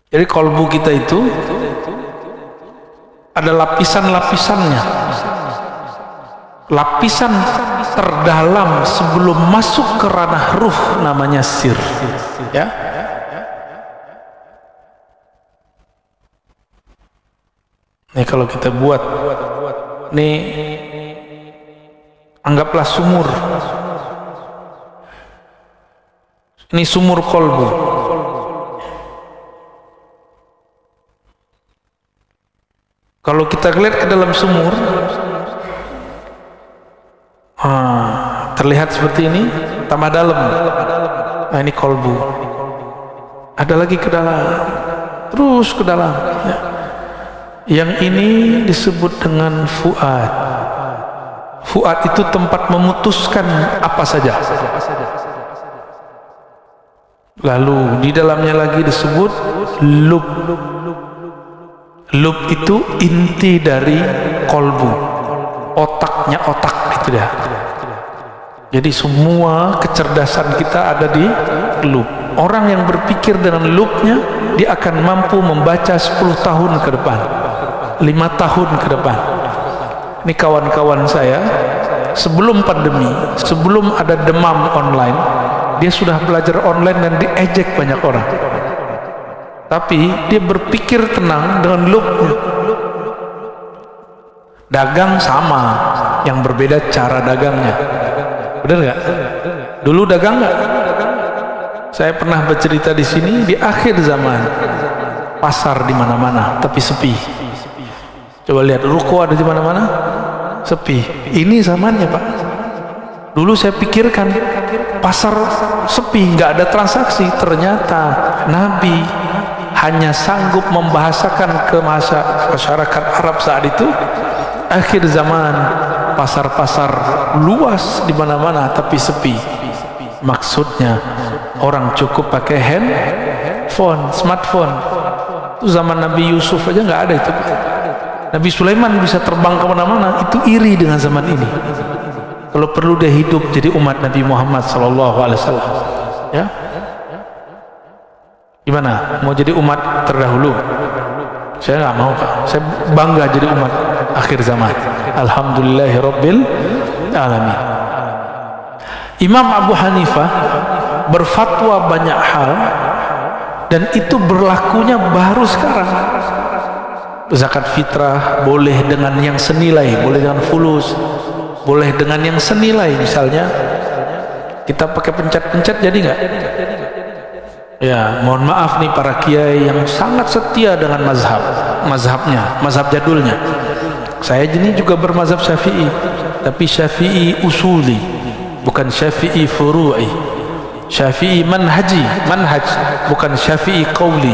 Jadi kolbu kita itu ada lapisan-lapisannya. Lapisan terdalam sebelum masuk ke ranah ruh namanya sir ya. Ini kalau kita buat, nih anggaplah sumur. Ini sumur kolbu. Kalau kita lihat ke dalam sumur, terlihat seperti ini, tambah dalam. Nah, ini kolbu. Ada lagi ke dalam, terus ke dalam. Ya. Yang ini disebut dengan fuad. Fuad itu tempat memutuskan apa saja. Lalu di dalamnya lagi disebut lub. Lub itu inti dari kolbu, otaknya otak itu dah. Jadi semua kecerdasan kita ada di lub. Orang yang berpikir dengan lubnya, dia akan mampu membaca 10 tahun ke depan, 5 tahun ke depan. Ini kawan-kawan saya, sebelum pandemi, sebelum ada demam online, dia sudah belajar online dan diejek banyak orang. Tapi dia berpikir tenang dengan lubnya. Dagang sama, yang berbeda cara dagangnya. Benar nggak? Dulu dagang nggak? Saya pernah bercerita di sini, di akhir zaman pasar di mana-mana, tapi sepi. Coba lihat, ruko ada di mana-mana, sepi. Ini zamannya, Pak. Dulu saya pikirkan pasar sepi, nggak ada transaksi. Ternyata Nabi hanya sanggup membahasakan ke masyarakat Arab saat itu, akhir zaman pasar-pasar luas di mana-mana tapi sepi. Maksudnya orang cukup pakai handphone, smartphone. Itu zaman Nabi Yusuf aja nggak ada itu. Nabi Sulaiman bisa terbang kemana-mana. Itu iri dengan zaman ini. Kalau perlu dia hidup jadi umat Nabi Muhammad SAW. Ya. Gimana? Mau jadi umat terdahulu? Saya nggak mau, Pak. Saya bangga jadi umat akhir zaman. Alhamdulillahirabbil alamin. Imam Abu Hanifah berfatwa banyak hal, dan itu berlakunya baru sekarang. Zakat fitrah boleh dengan yang senilai, boleh dengan fulus, boleh dengan yang senilai. Misalnya kita pakai pencet-pencet, jadi nggak? Ya, mohon maaf nih para kiai yang sangat setia dengan mazhabnya, mazhab jadulnya. Saya ini juga bermazhab Syafi'i, tapi Syafi'i usuli, bukan Syafi'i furu'i. Syafi'i manhaj, bukan Syafi'i qauli.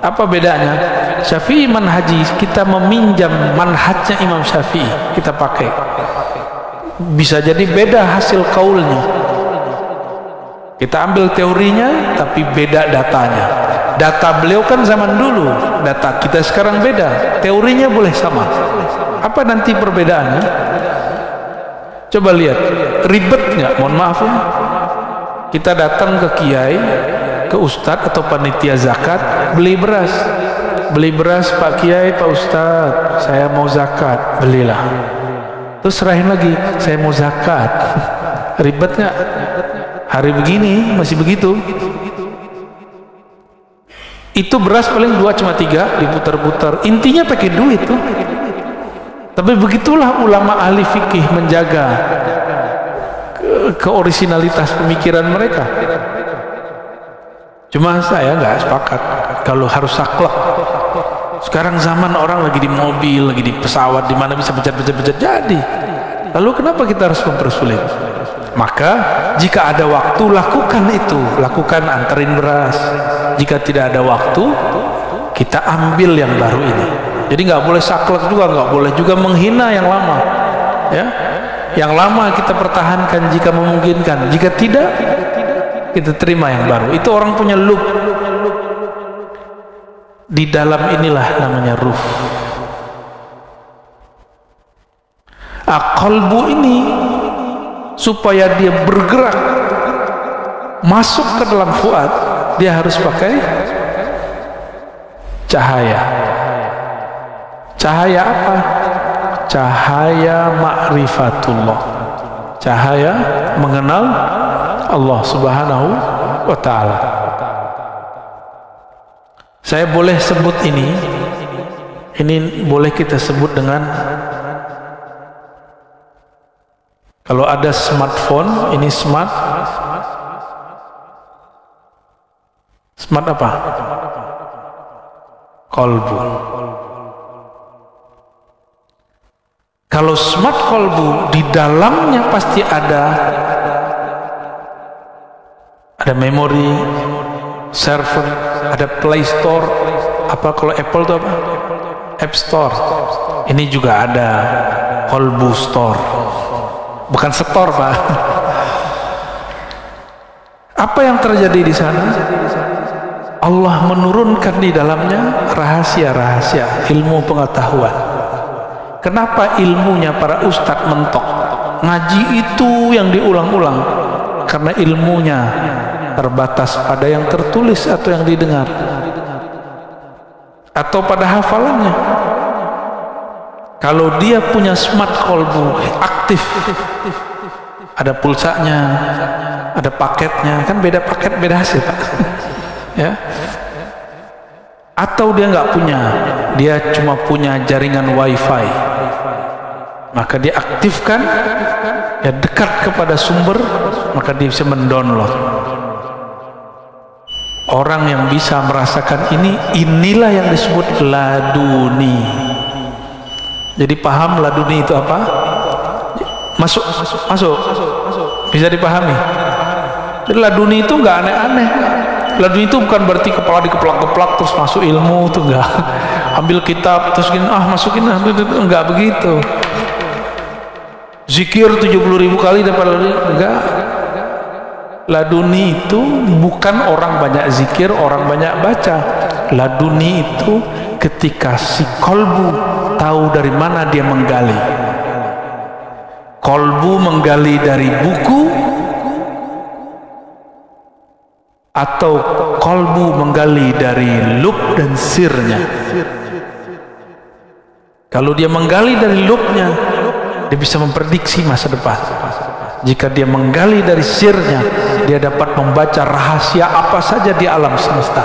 Apa bedanya? Syafi'i manhaji, kita meminjam manhajnya Imam Syafi'i, kita pakai. Bisa jadi beda hasil qaulnya. Kita ambil teorinya tapi beda datanya. Data beliau kan zaman dulu, data kita sekarang beda. Teorinya boleh sama. Apa nanti perbedaannya? Coba lihat, ribet nggak? Mohon maaf ya. Kita datang ke kiai, ke ustadz atau panitia zakat, beli beras. Beli beras, Pak Kiai, Pak Ustadz, saya mau zakat. Belilah. Terus serahin lagi, saya mau zakat. Ribet nggak? Hari begini masih begitu. Itu beras paling 2 cuma 3 diputar-putar. Intinya pakai duit tuh. Tapi begitulah ulama ahli fikih menjaga keorisinalitas pemikiran mereka. Cuma saya nggak sepakat kalau harus saklek. Sekarang zaman orang lagi di mobil, lagi di pesawat, di mana bisa becet-becet jadi. Lalu kenapa kita harus mempersulit? Maka jika ada waktu, lakukan itu, lakukan, anterin beras. Jika tidak ada waktu, kita ambil yang baru ini. Jadi nggak boleh saklek juga, nggak boleh juga menghina yang lama. Ya, yang lama kita pertahankan jika memungkinkan. Jika tidak, kita terima yang baru. Itu orang punya lub. Di dalam inilah namanya ruh. Qalbu ini supaya dia bergerak masuk ke dalam fuad, dia harus pakai cahaya. Cahaya apa? Cahaya ma'rifatullah, cahaya mengenal Allah Subhanahu wa ta'ala. Saya boleh sebut ini boleh kita sebut dengan, kalau ada smartphone, ini smart, Smart apa? Kolbu. Kalau smart kolbu, di dalamnya pasti ada memori, server, ada Play Store. Apa kalau Apple itu apa? App Store. Ini juga ada kolbu store. Bukan store, Pak. Apa yang terjadi di sana? Allah menurunkan di dalamnya rahasia-rahasia ilmu pengetahuan. Kenapa ilmunya para ustadz mentok? Ngaji itu yang diulang-ulang karena ilmunya terbatas pada yang tertulis atau yang didengar atau pada hafalannya. Kalau dia punya smart kolbu aktif, ada pulsanya, ada paketnya, kan beda paket beda hasil, Pak. Ya. Atau dia nggak punya, dia cuma punya jaringan wifi, maka dia aktifkan, ya dekat kepada sumber, maka dia bisa mendownload. Orang yang bisa merasakan inilah yang disebut laduni. Jadi paham laduni itu apa? Masuk, bisa dipahami. Jadi laduni itu nggak aneh-aneh. Laduni itu bukan berarti kepala dikeplak-keplak terus masuk ilmu, itu enggak. Ambil kitab terus gini, masukin, enggak begitu. Zikir 70.000 kali dapat laduni, enggak. Laduni itu bukan orang banyak zikir, orang banyak baca. Laduni itu ketika si kolbu tahu dari mana dia menggali. Kolbu menggali dari buku atau kolbu menggali dari lub dan sirnya. Kalau dia menggali dari lubnya, dia bisa memprediksi masa depan. Jika dia menggali dari sirnya, dia dapat membaca rahasia apa saja di alam semesta.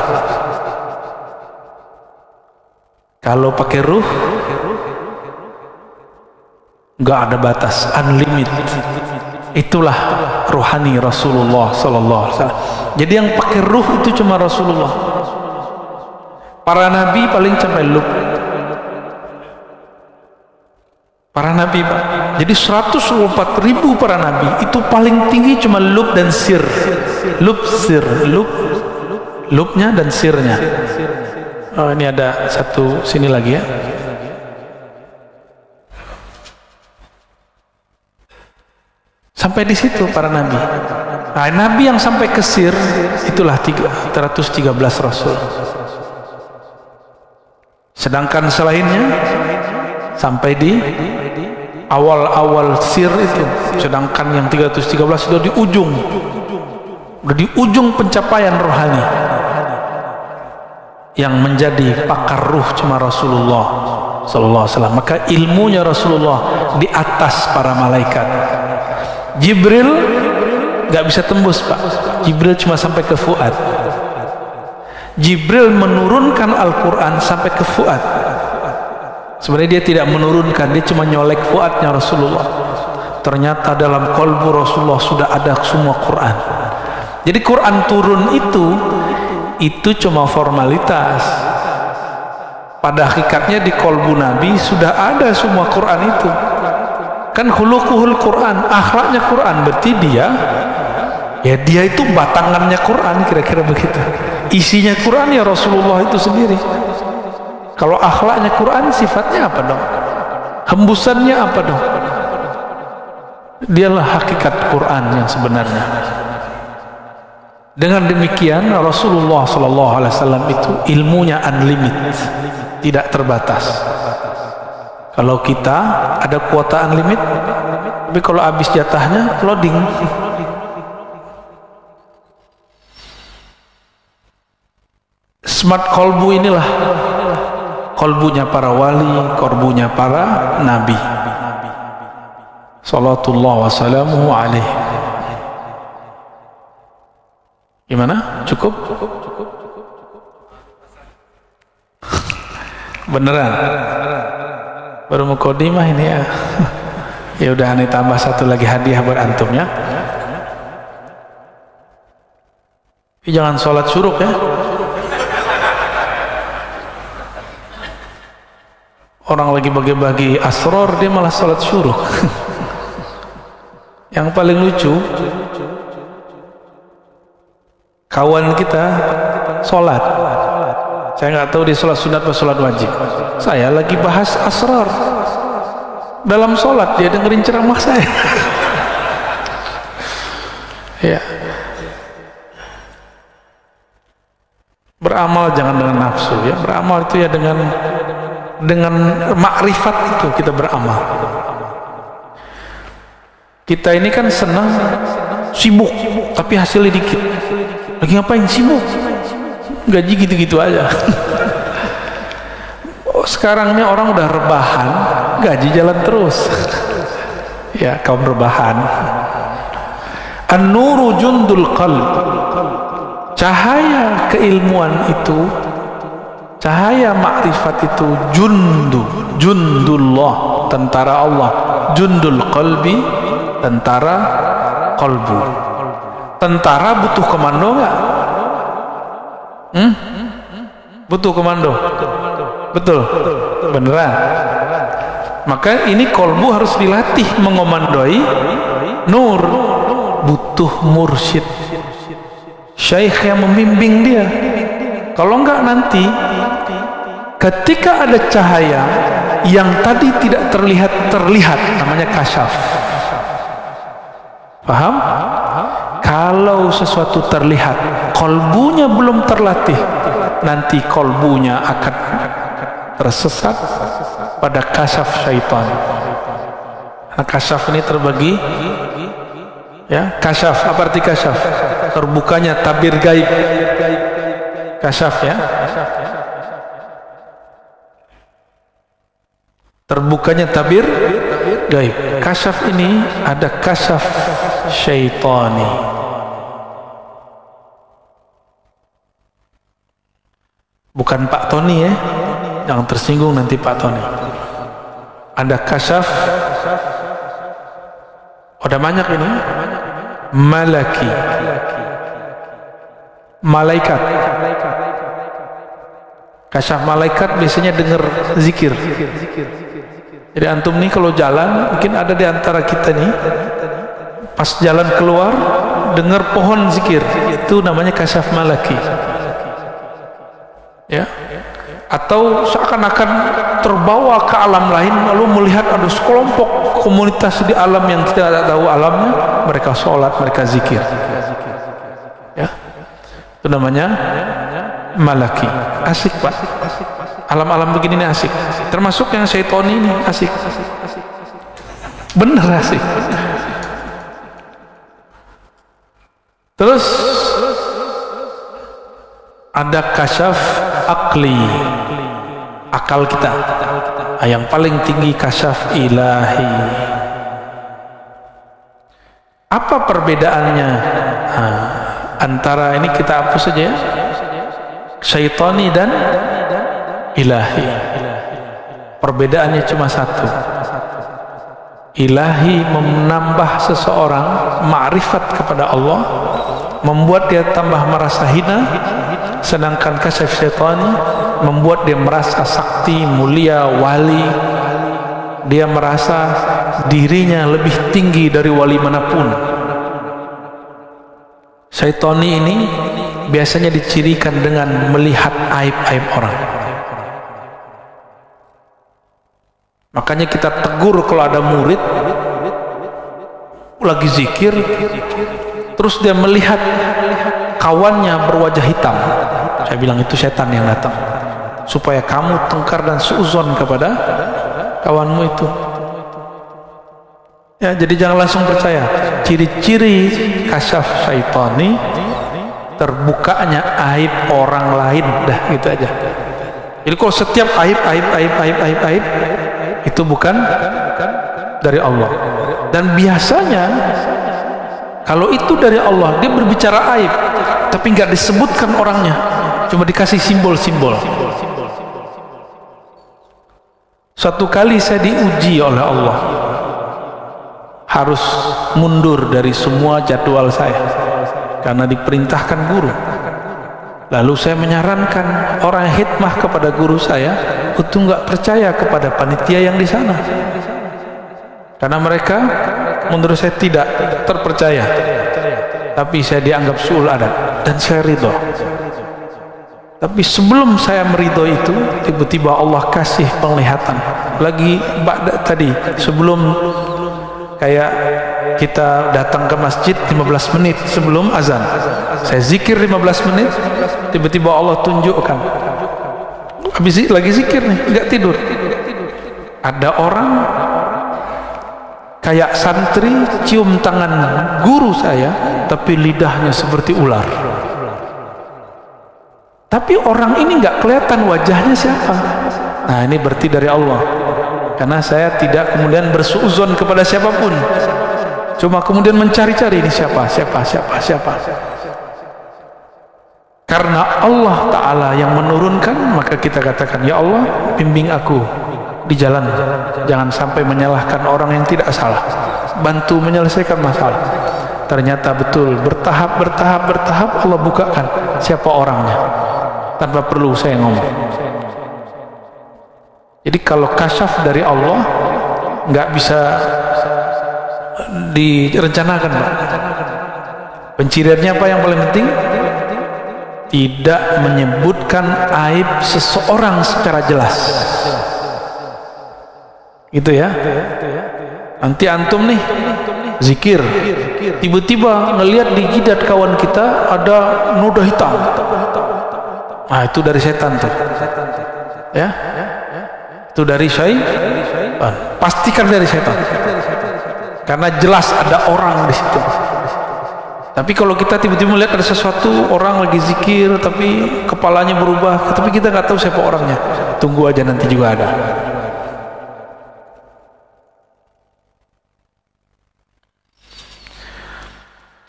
Kalau pakai ruh, nggak ada batas, unlimited. Itulah rohani Rasulullah Sallallahu Alaihi Wasallam. Jadi yang pakai ruh itu cuma Rasulullah. Para nabi paling sampai lub. Para nabi, Pak. Jadi 124.000 para nabi itu paling tinggi cuma lub dan sir. Lubnya dan sirnya. Oh, ini ada satu sini lagi ya. Sampai di situ para nabi. Nah, nabi yang sampai ke sir itulah 313 rasul. Sedangkan selainnya sampai di awal-awal sir itu. Sedangkan yang 313 sudah di ujung. Sudah di ujung pencapaian rohani. Yang menjadi pakar ruh cuma Rasulullah Sallallahu Alaihi Wasallam. Maka ilmunya Rasulullah di atas para malaikat. Jibril nggak bisa tembus, Pak. Jibril cuma sampai ke fuad. Jibril menurunkan Al-Quran sampai ke fuad. Sebenarnya dia tidak menurunkan, dia cuma nyolek fuadnya Rasulullah. Ternyata dalam kolbu Rasulullah sudah ada semua Quran. Jadi Quran turun itu cuma formalitas. Pada hakikatnya di kolbu Nabi sudah ada semua Quran itu. Kan khuluquhul Quran, akhlaknya Quran, berarti dia itu batangannya Quran, kira-kira begitu. Isinya Quran ya Rasulullah itu sendiri. Kalau akhlaknya Quran, sifatnya apa dong? Hembusannya apa dong? Dialah hakikat Quran yang sebenarnya. Dengan demikian Rasulullah Sallallahu Alaihi Wasallam itu ilmunya unlimited, tidak terbatas. Kalau kita ada kuota unlimited, tapi kalau habis jatahnya loading. Smart kolbu inilah kolbunya para wali, kolbunya para nabi. Salatullah wassalamuhu alaihi. Gimana? Cukup? Beneran? Baru mukodimah ini ya. Ya udah, ane tambah satu lagi hadiah buat antum ya. Jangan sholat syuruk ya. Orang lagi bagi-bagi asror, dia malah sholat syuruk. Yang paling lucu, kawan kita sholat, saya nggak tahu dia sholat sunat atau sholat wajib. Saya lagi bahas asrar dalam sholat, dia dengerin ceramah saya. Ya, beramal jangan dengan nafsu, ya. Beramal itu ya dengan makrifat itu kita beramal. Kita ini kan senang sibuk tapi hasilnya dikit. Lagi ngapain sibuk? Gaji gitu-gitu aja. Oh, sekarang ini orang udah rebahan, gaji jalan terus. Ya, kaum rebahan. An-nuru jundul qalb. Cahaya keilmuan itu, cahaya makrifat itu jundullah, tentara Allah. Jundul qalbi, tentara qalbu. Tentara butuh komando nggak? Butuh komando. Betul, beneran. Maka ini kolbu harus dilatih mengomandoi nur. Butuh mursyid, syekh yang membimbing dia. Kalau enggak nanti ketika ada cahaya yang tadi tidak terlihat, namanya kasyaf. Paham? Kalau sesuatu terlihat, kolbunya belum terlatih, nanti kolbunya akan tersesat pada kasyaf syaitan. Nah, kasyaf ini terbagi, ya. Kasyaf, apa arti kasyaf? Terbukanya tabir gaib. Kasyaf, ya. Terbukanya tabir gaib. Kasyaf ini ada kasyaf syaitani. Bukan Pak Tony, ya. Jangan tersinggung nanti Pak Tony. Ada kasyaf, ada banyak ini. Malaki, malaikat. Kasyaf malaikat biasanya dengar zikir. Jadi antum nih kalau jalan, mungkin ada di antara kita nih, pas jalan keluar dengar pohon zikir, itu namanya kasyaf malaki. Ya. Atau seakan-akan terbawa ke alam lain, lalu melihat ada sekelompok komunitas di alam yang kita tidak tahu alamnya, mereka sholat, mereka zikir. Ya, itu namanya malaki. Asik, Pak. Alam-alam begini ini asik. Termasuk yang syaitoni ini asik. Bener asik. Terus ada kasyaf akli, akal kita. Yang paling tinggi kasyaf ilahi. Apa perbedaannya antara ini, kita hapus saja ya, syaitani dan ilahi? Perbedaannya cuma satu. Ilahi menambah seseorang ma'rifat kepada Allah, membuat dia tambah merasa hina. Sedangkan kasyaf syaitani membuat dia merasa sakti, mulia, wali. Dia merasa dirinya lebih tinggi dari wali manapun. Syaitani ini biasanya dicirikan dengan melihat aib-aib orang. Makanya kita tegur kalau ada murid lagi zikir, terus dia melihat kawannya berwajah hitam, saya bilang itu setan yang datang, supaya kamu tengkar dan suuzon kepada kawanmu itu. Ya, jadi jangan langsung percaya. Ciri-ciri kasyaf syaitani, terbukanya aib orang lain, dah gitu aja. Jadi kalau setiap aib itu bukan dari Allah. Dan biasanya kalau itu dari Allah, dia berbicara aib tapi nggak disebutkan orangnya, cuma dikasih simbol-simbol. Suatu kali saya diuji oleh Allah, harus mundur dari semua jadwal saya karena diperintahkan guru. Lalu saya menyarankan orang yang hikmah kepada guru saya, itu nggak percaya kepada panitia yang di sana, karena mereka menurut saya tidak terpercaya. Tapi saya dianggap suul adab dan saya ridho. Tapi sebelum saya meridho itu, tiba-tiba Allah kasih penglihatan lagi tadi, sebelum kayak kita datang ke masjid 15 menit sebelum azan, saya zikir 15 menit, tiba-tiba Allah tunjukkan habis lagi zikir nih, nggak tidur, ada orang kayak santri cium tangan guru saya, tapi lidahnya seperti ular. Tapi orang ini nggak kelihatan wajahnya siapa. Nah, ini berarti dari Allah. Karena saya tidak kemudian bersuuzon kepada siapapun. Cuma kemudian mencari-cari ini siapa. Karena Allah Ta'ala yang menurunkan, maka kita katakan, ya Allah, bimbing aku di jalan, jangan sampai menyalahkan orang yang tidak salah, bantu menyelesaikan masalah. Ternyata betul, bertahap Allah bukakan siapa orangnya tanpa perlu saya ngomong. Jadi kalau kasyaf dari Allah nggak bisa direncanakan. Penciriannya apa yang paling penting? Tidak menyebutkan aib seseorang secara jelas. Gitu ya. Nanti antum nih zikir, tiba-tiba ngelihat di jidat kawan kita ada noda hitam. Nah, itu dari setan tuh. Ya. Itu dari syaitan. Pastikan dari setan. Karena jelas ada orang di situ. Tapi kalau kita tiba-tiba melihat ada sesuatu, orang lagi zikir tapi kepalanya berubah, tapi kita nggak tahu siapa orangnya. Tunggu aja, nanti juga ada.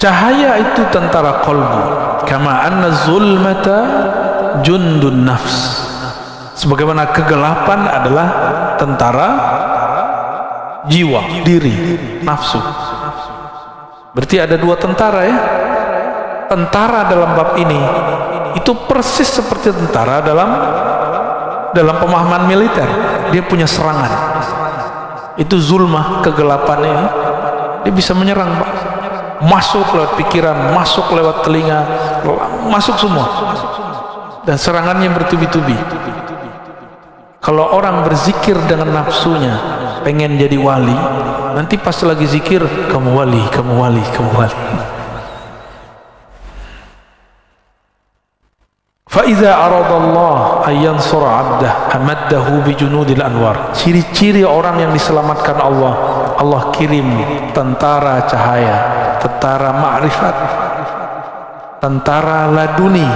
Cahaya itu tentara qalbu, kama anna zulmata jundun nafs. Sebagaimana kegelapan adalah tentara jiwa, diri, nafsu. Berarti ada dua tentara ya. Tentara dalam bab ini itu persis seperti tentara dalam pemahaman militer. Dia punya serangan. Itu zulmah, kegelapan ini. Dia bisa menyerang, Pak. Masuk lewat pikiran, masuk lewat telinga, masuk semua. Dan serangannya bertubi-tubi. Kalau orang berzikir dengan nafsunya, pengen jadi wali, nanti pas lagi zikir, kamu wali, kamu wali, kamu wali. فَإِذَا أَرَضَ اللَّهُ أَنْ يَنْصُرَ عَبْدَهُ أَمَدَّهُ بِجُنُودِ الْأَنْوَارِ. Ciri-ciri orang yang diselamatkan Allah, Allah kirim tentara cahaya, tentara ma'rifat, tentara laduni.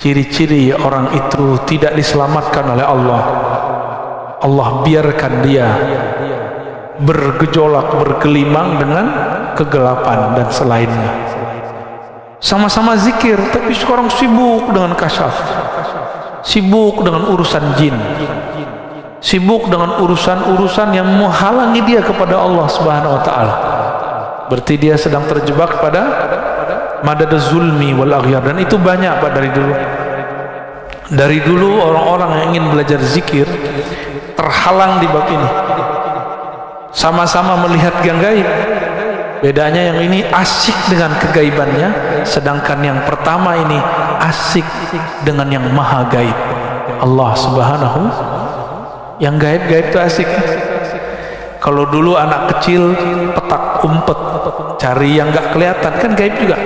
Ciri-ciri orang itu tidak diselamatkan oleh Allah. Allah biarkan dia bergejolak, bergelimang dengan kegelapan dan selainnya. Sama-sama zikir, tapi sekarang sibuk dengan kasyaf, sibuk dengan urusan jin, sibuk dengan urusan-urusan yang menghalangi dia kepada Allah Subhanahu wa Ta'ala. Berarti dia sedang terjebak pada madad zulmi wal aghyar. Dan itu banyak, Pak, dari dulu. Dari dulu orang-orang yang ingin belajar zikir terhalang di bab ini. Sama-sama melihat yang gaib. Bedanya yang ini asik dengan kegaibannya, sedangkan yang pertama ini asik dengan yang maha gaib, Allah Subhanahu. Yang gaib-gaib itu asik. Kalau dulu anak kecil petak umpet, cari yang gak kelihatan, kan gaib juga.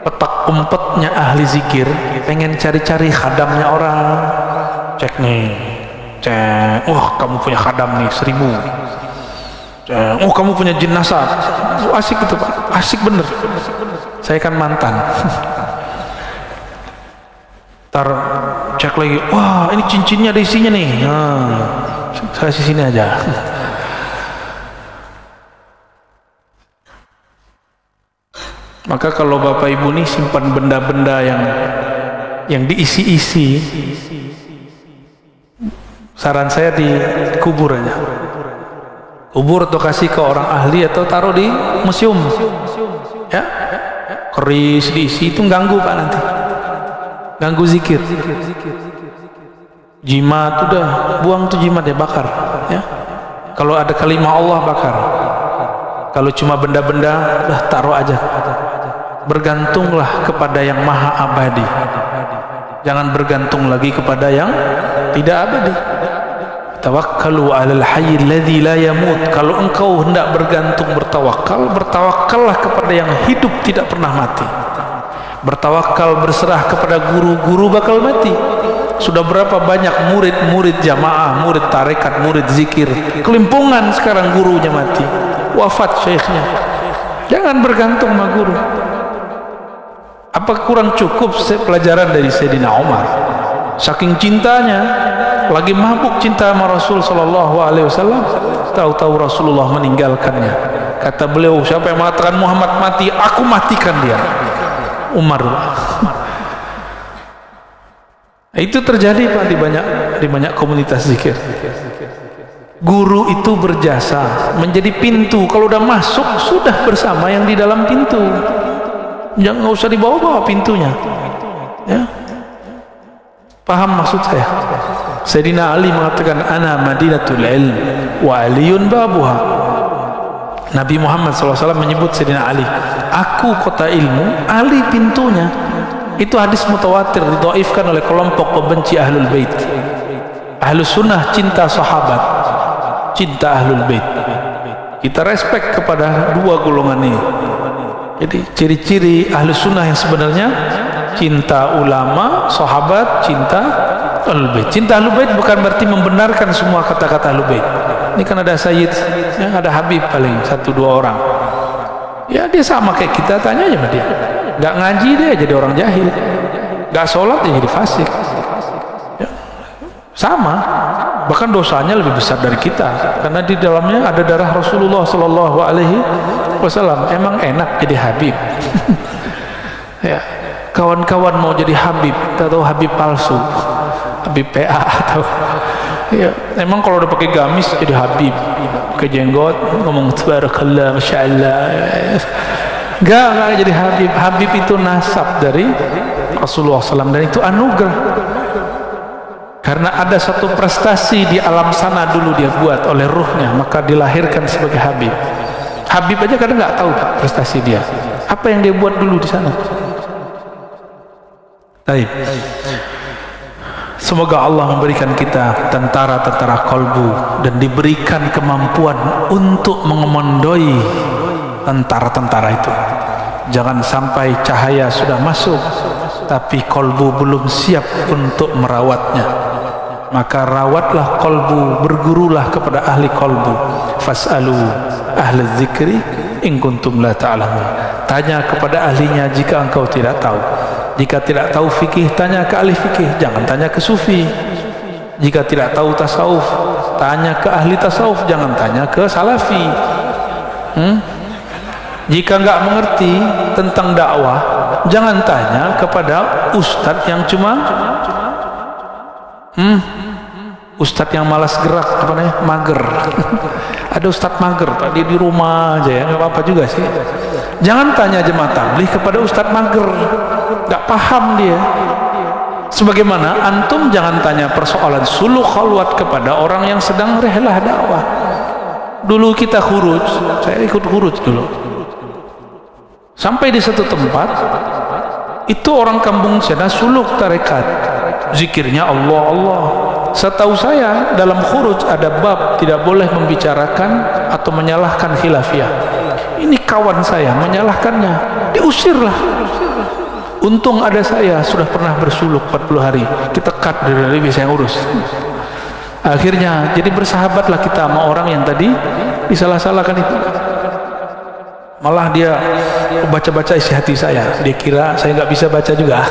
Petak umpetnya ahli zikir, pengen cari-cari khadamnya orang. Cek nih, cek, wah kamu punya khadam nih 1000. Oh kamu punya jin nasab. Oh, asik itu, Pak, asik bener. Saya kan mantan. Ntar cek lagi, wah ini cincinnya ada isinya nih. Nah, saya di sini aja. Maka kalau Bapak Ibu nih simpan benda-benda yang diisi-isi, saran saya dikubur aja. Kubur atau kasih ke orang ahli atau taruh di museum. Ya, keris diisi, itu ganggu, Pak, nanti ganggu zikir. Jimat udah buang tuh jimat ya, bakar ya. Kalau ada kalimah Allah bakar. Kalau cuma benda-benda udah taruh aja. Bergantunglah kepada yang maha abadi. Jangan bergantung lagi kepada yang tidak abadi. Tawakkalu 'alal hayyil ladzi la yamut. Kalau engkau hendak bergantung bertawakal, bertawakallah kepada yang hidup tidak pernah mati. Bertawakal berserah kepada guru bakal mati. Sudah berapa banyak murid jamaah, murid tarekat, murid zikir, kelimpungan sekarang gurunya mati, wafat syekhnya. Jangan bergantung sama guru. Apa kurang cukup pelajaran dari Sayyidina Umar? Saking cintanya, lagi mabuk cinta sama Rasul sallallahu alaihi wasallam, tahu-tahu Rasulullah meninggalkannya. Kata beliau, siapa yang mengatakan Muhammad mati, aku matikan dia. Umar. Itu terjadi Pak di banyak komunitas zikir. Guru itu berjasa menjadi pintu. Kalau udah masuk sudah bersama yang di dalam pintu. Jangan, nggak usah dibawa-bawa pintunya. Ya. Paham maksud saya? Sayyidina Ali mengatakan ana madinatul ilm wa aliyun babuha. Nabi Muhammad SAW menyebut Sayyidina Ali, aku kota ilmu, Ali pintunya. Itu hadis mutawatir, didhaifkan oleh kelompok pembenci ahlul bait. Ahlus sunnah cinta sahabat, cinta ahlul bait. Kita respect kepada dua golongan ini. Jadi ciri-ciri ahlus sunnah yang sebenarnya cinta ulama, sahabat, cinta ahlul bait. Cinta ahlul bait bukan berarti membenarkan semua kata-kata ahlul bait. Ini kan ada sayyid, ya, ada habib paling 1-2 orang. Ya dia sama kayak kita, tanya aja sama dia. Nggak ngaji dia jadi orang jahil, nggak sholat dia jadi fasik. Ya, sama, bahkan dosanya lebih besar dari kita karena di dalamnya ada darah Rasulullah Sallallahu Alaihi Wasallam. Emang enak jadi habib? Ya, kawan-kawan mau jadi habib, atau habib palsu, habib PA atau ya, emang kalau udah pakai gamis jadi habib, pakai jenggot ngomong tabarakallah masyaallah. Enggak jadi habib. Habib itu nasab dari Rasulullah SAW dan itu anugerah. Karena ada satu prestasi di alam sana dulu dia buat oleh ruhnya, maka dilahirkan sebagai habib. Habib aja kadang nggak tahu Pak prestasi dia. Apa yang dia buat dulu di sana. Baik. Semoga Allah memberikan kita tentara-tentara kolbu dan diberikan kemampuan untuk mengemondoi tentara-tentara itu. Jangan sampai cahaya sudah masuk tapi kolbu belum siap untuk merawatnya. Maka rawatlah kolbu, bergurulah kepada ahli kolbu. Fas'alu ahli dzikri in kuntum la ta'lamun. Tanya kepada ahlinya jika engkau tidak tahu. Jika tidak tahu fikih, tanya ke ahli fikih, jangan tanya ke sufi. Jika tidak tahu tasawuf, tanya ke ahli tasawuf, jangan tanya ke salafi. Jika nggak mengerti tentang dakwah, jangan tanya kepada ustadz yang cuma ustadz yang malas gerak, apa namanya, mager. Ada ustadz mager, Pak, dia di rumah aja ya, nggak apa-apa juga sih. Jangan tanya jemaah tabligh kepada ustadz mager, nggak paham dia. Sebagaimana antum jangan tanya persoalan suluk khalwat kepada orang yang sedang rehlah dakwah. Dulu kita khuruj, saya ikut khuruj dulu. Sampai di satu tempat, itu orang kampung sana suluk tarekat, zikirnya Allah Allah. Setahu saya dalam khuruj ada bab tidak boleh membicarakan atau menyalahkan khilafiyah. Ini kawan saya menyalahkannya, diusirlah. Untung ada saya sudah pernah bersuluk 40 hari, kita cut dari bisa yang urus. Akhirnya jadi bersahabatlah kita sama orang yang tadi disalah-salahkan itu. Malah dia baca-baca isi hati saya, dia kira saya nggak bisa baca juga.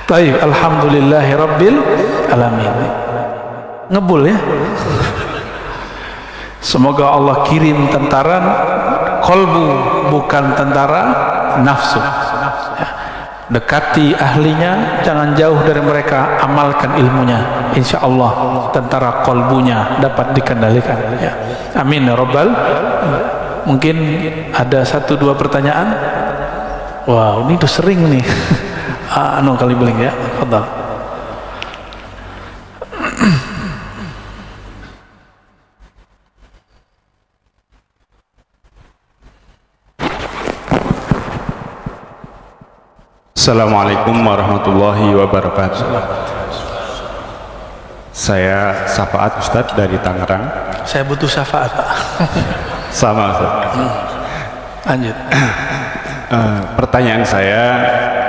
Taib, alhamdulillahi rabbil alamin. Ngebul ya. Semoga Allah kirim tentara kolbu, bukan tentara nafsu. Ya. Dekati ahlinya, jangan jauh dari mereka, amalkan ilmunya. Insya Allah tentara kolbunya dapat dikendalikan. Ya. Amin ya rabbal. Mungkin ada 1-2 pertanyaan. Wow, ini tuh sering nih. Kali beling ya. Fadhal. Assalamualaikum warahmatullahi wabarakatuh. Saya Syafaat Ustadz dari Tangerang. Saya butuh syafaat, Pak. Sama Ustadz. Lanjut. Pertanyaan saya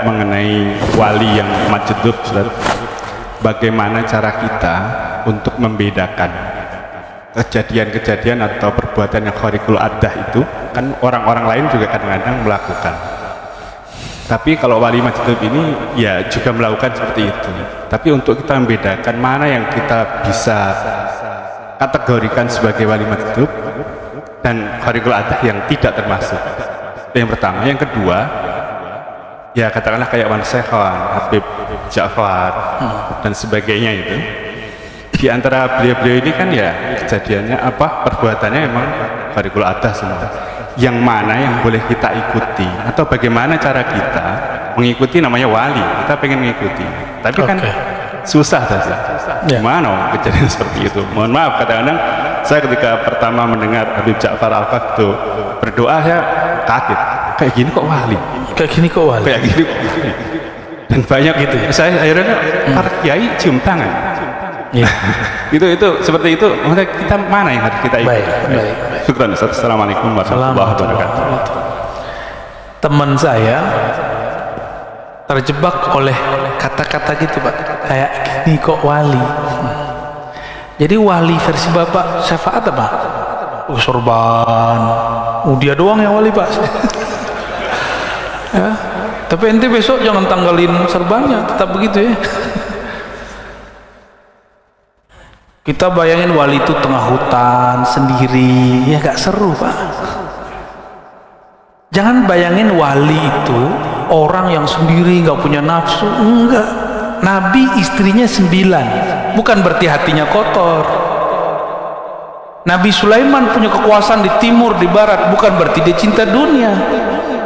mengenai wali yang majdzub, Ustadz. Bagaimana cara kita untuk membedakan kejadian-kejadian atau perbuatan yang khariqul adah itu? Kan orang-orang lain juga kadang-kadang melakukan. Tapi kalau wali majdzub ini ya juga melakukan seperti itu. Tapi untuk kita membedakan mana yang kita bisa kategorikan sebagai wali majdzub dan khariqul adah yang tidak termasuk. Itu yang pertama. Yang kedua, ya katakanlah kayak Wan Sekhan, Habib Ja'far dan sebagainya itu. Di antara beliau-beliau ini kan ya kejadiannya apa, perbuatannya memang khariqul adah semua. Yang mana yang boleh kita ikuti atau bagaimana cara kita mengikuti, namanya wali, kita pengen mengikuti tapi kan susah saja. Gimana kejadian seperti itu? Mohon maaf, kadang-kadang saya ketika pertama mendengar Habib Ja'far Al-Kaf itu berdoa, ya kaget, kayak gini kok wali, Kayak gini kok wali. dan banyak gitu ya. Saya akhirnya para kiai cium tangan. Ya. itu seperti itu. Maksudnya kita mana yang harus kita ikuti? Baik. Syukran. Assalamualaikum warahmatullahi wabarakatuh. Teman saya terjebak oleh kata-kata gitu, Pak. Kayak gini kok wali. Jadi wali versi Bapak Syafaat apa? Sorban. Dia doang yang wali, Pak. Ya. Tapi ente besok jangan tanggalin serbannya, tetap begitu ya. Kita bayangin wali itu tengah hutan sendiri, ya gak seru, Pak. Jangan bayangin wali itu orang yang sendiri gak punya nafsu. Enggak. Nabi istrinya 9, bukan berarti hatinya kotor. Nabi Sulaiman punya kekuasaan di timur, di barat, bukan berarti dia cinta dunia.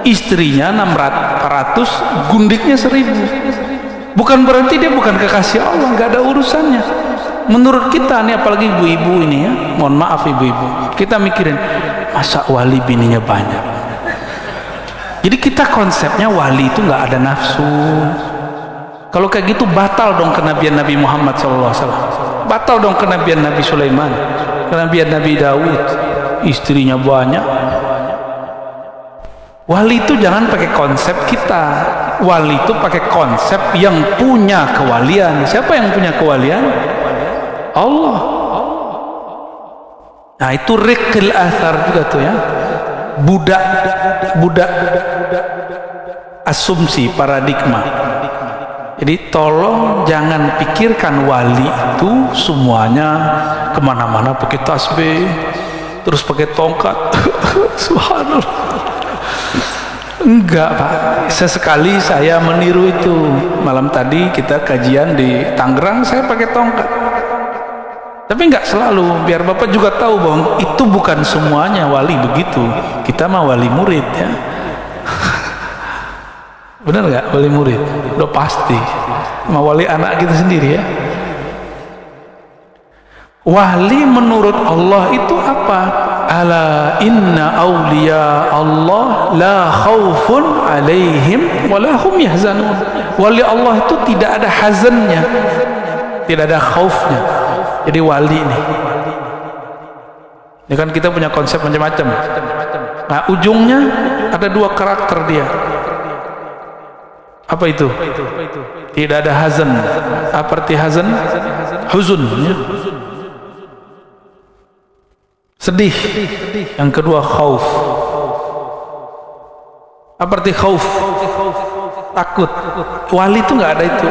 Istrinya 600, gundiknya 1000, bukan berarti dia bukan kekasih Allah. Gak ada urusannya. Menurut kita nih, apalagi ibu-ibu ini ya, mohon maaf ibu-ibu, kita mikirin masa wali bininya banyak. Jadi kita konsepnya wali itu nggak ada nafsu. Kalau kayak gitu batal dong kenabian Nabi Muhammad SAW, batal dong kenabian Nabi Sulaiman, kenabian Nabi Daud, istrinya banyak. Wali itu jangan pakai konsep kita. Wali itu pakai konsep yang punya kewalian. Siapa yang punya kewalian? Allah. Nah itu riqil athar juga tuh ya, budak asumsi, paradigma. Jadi tolong jangan pikirkan wali itu semuanya kemana-mana pakai tasbih terus pakai tongkat. Subhanallah. Enggak, Pak. Sesekali saya meniru itu. Malam tadi kita kajian di Tangerang, saya pakai tongkat. Tapi nggak selalu, biar Bapak juga tahu bahwa itu bukan semuanya wali begitu. Kita mah wali murid ya. Benar nggak wali murid? Udah pasti. Mah wali anak kita sendiri ya. Wali menurut Allah itu apa? Ala inna awliya Allah la khawfun alaihim wa la hum yahzanun. Wali Allah itu tidak ada hazannya, tidak ada khaufnya. Jadi wali nih, ini kan kita punya konsep macam-macam. Nah ujungnya ada 2 karakter dia. Apa itu? Tidak ada hazan. Apa arti hazan? Huzun ya. Sedih. Yang kedua khauf. Apa arti khauf? Takut. Wali itu nggak ada itu.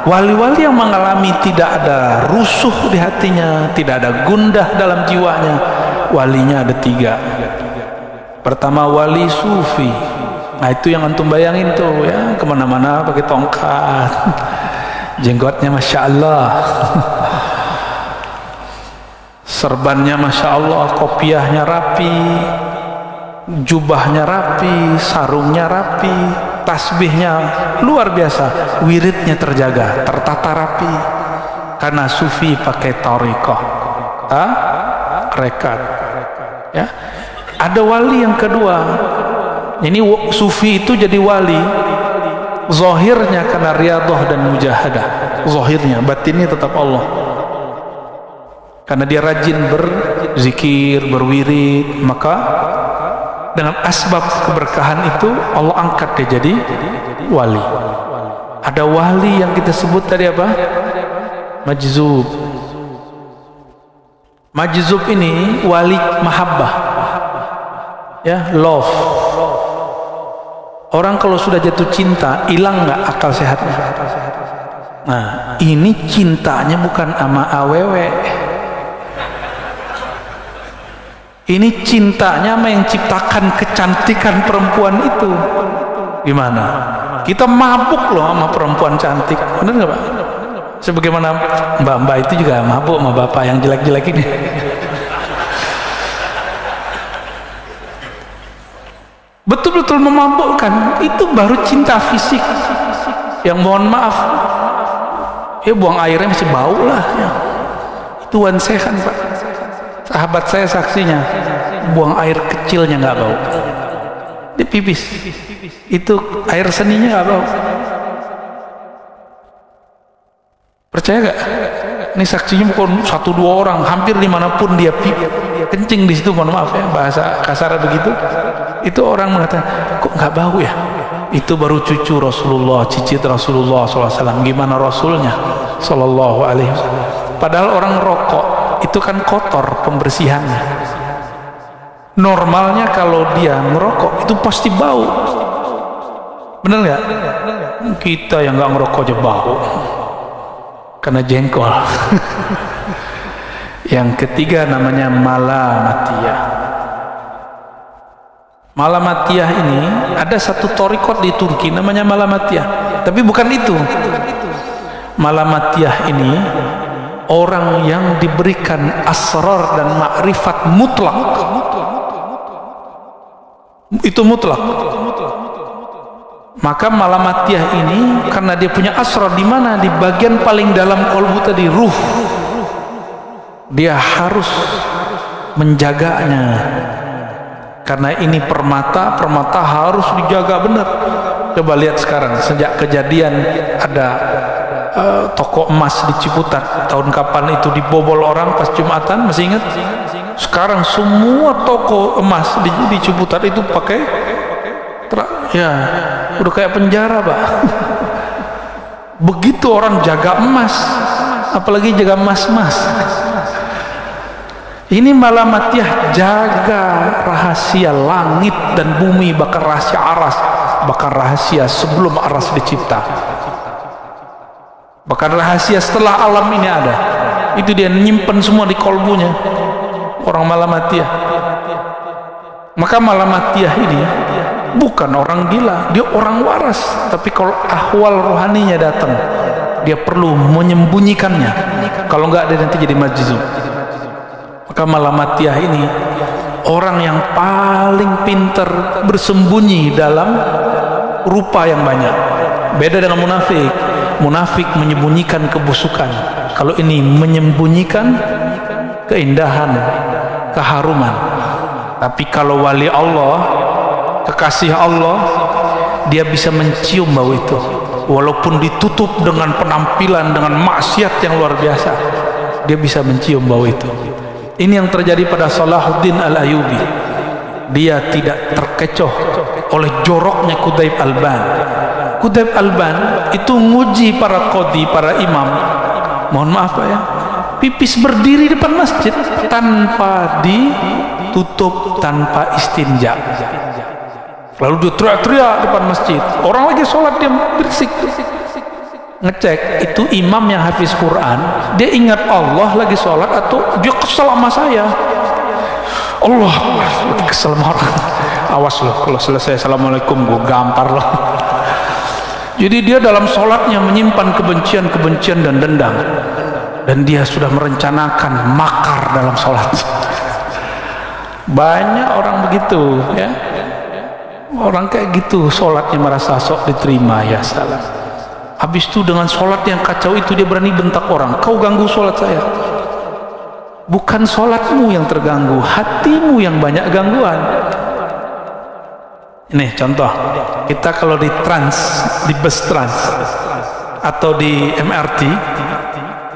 Wali-wali yang mengalami tidak ada rusuh di hatinya, tidak ada gundah dalam jiwanya, walinya ada 3. Pertama wali sufi. Nah itu yang antum bayangin tuh ya, kemana-mana pakai tongkat, jenggotnya masya Allah, serbannya masya Allah, kopiahnya rapi, jubahnya rapi, sarungnya rapi, tasbihnya luar biasa, wiridnya terjaga, tertata rapi. Karena sufi pakai thariqah, rekat. Ya, ada wali yang kedua. Ini sufi itu jadi wali zahirnya karena riyadhah dan mujahadah, zahirnya, batinnya tetap Allah. Karena dia rajin berzikir, berwirid, maka dengan asbab keberkahan itu Allah angkat dia jadi wali. Ada wali yang kita sebut tadi apa? Majzub. Majzub ini wali mahabbah, ya, love. Orang kalau sudah jatuh cinta, hilang nggak akal sehatnya? Nah, ini cintanya bukan sama awewe. Ini cintanya sama yang ciptakan kecantikan perempuan itu. Gimana? Kita mabuk loh sama perempuan cantik, bener nggak Pak? Sebagaimana mbak-mbak itu juga mabuk sama bapak yang jelek-jelek ini. Betul-betul memabukkan. Itu baru cinta fisik yang mohon maaf ya buang airnya masih bau lah ya. Itu wansehan Pak, sahabat saya saksinya, buang air kecilnya nggak bau, dia pipis itu air seninya nggak bau. Percaya gak? Ini saksinya bukan 1-2 orang, hampir dimanapun dia kencing di situ, mohon maaf ya bahasa kasar begitu, itu orang mengatakan kok nggak bau ya? Itu baru cucu Rasulullah, cicit Rasulullah SAW. Gimana Rasulnya Sallallahu Alaihi Wasallam? Padahal orang rokok itu kan kotor pembersihannya. Normalnya kalau dia ngerokok itu pasti bau, bener nggak? Kita yang nggak ngerokok aja bau karena jengkol. Yang ketiga namanya malamatiyah. Malamatiyah ini ada satu thariqat di Turki namanya malamatiyah, tapi bukan itu. Malamatiyah ini orang yang diberikan asrar dan makrifat mutlak. Itu mutlak. Maka malamatiyah ini karena dia punya asrar di mana? Di bagian paling dalam kolbu tadi, ruh. Dia harus menjaganya. Karena ini permata harus dijaga benar. Coba lihat sekarang, sejak kejadian ada toko emas di Ciputat, tahun kapan itu dibobol orang pas Jumatan, masih ingat? Sekarang semua toko emas di Ciputat itu pakai ya udah kayak penjara Pak. Begitu orang jaga emas, apalagi jaga emas-emas. Ini malamatiyah, jaga rahasia langit dan bumi, bahkan rahasia aras, bahkan rahasia sebelum aras dicipta, bahkan rahasia setelah alam ini ada. Itu dia nyimpen semua di kolbunya orang malamatiyah. Maka malamatiyah ini bukan orang gila, dia orang waras. Tapi kalau ahwal rohaninya datang, dia perlu menyembunyikannya. Kalau enggak, dia nanti jadi majzub. Maka malamatiyah ini orang yang paling pintar bersembunyi dalam rupa yang banyak. Beda dengan munafik. Munafik menyembunyikan kebusukan. Kalau ini menyembunyikan keindahan, keharuman. Tapi kalau wali Allah, kekasih Allah, dia bisa mencium bau itu walaupun ditutup dengan penampilan, dengan maksiat yang luar biasa, dia bisa mencium bau itu. Ini yang terjadi pada Salahuddin Al-Ayyubi. Dia tidak terkecoh oleh joroknya Qutaib Alban. Qutaib Alban itu nguji para qadhi, para imam, mohon maaf Pak ya, pipis berdiri depan masjid tanpa ditutup, tanpa istinja. Lalu dia teriak-teriak depan masjid, orang lagi sholat dia bersik, ngecek itu imam yang hafiz Quran, dia ingat Allah lagi sholat atau dia kesel sama saya. Allah kesel sama orang, awas loh kalau selesai assalamualaikum gue gampar loh. Jadi dia dalam sholatnya menyimpan kebencian-kebencian dan dendam, dan dia sudah merencanakan makar dalam sholat. Banyak orang begitu ya, orang kayak gitu sholatnya merasa sok diterima, ya salah. Habis itu dengan sholat yang kacau itu dia berani bentak orang, kau ganggu sholat saya. Bukan sholatmu yang terganggu, hatimu yang banyak gangguan. Ini contoh, kita kalau di bus trans atau di MRT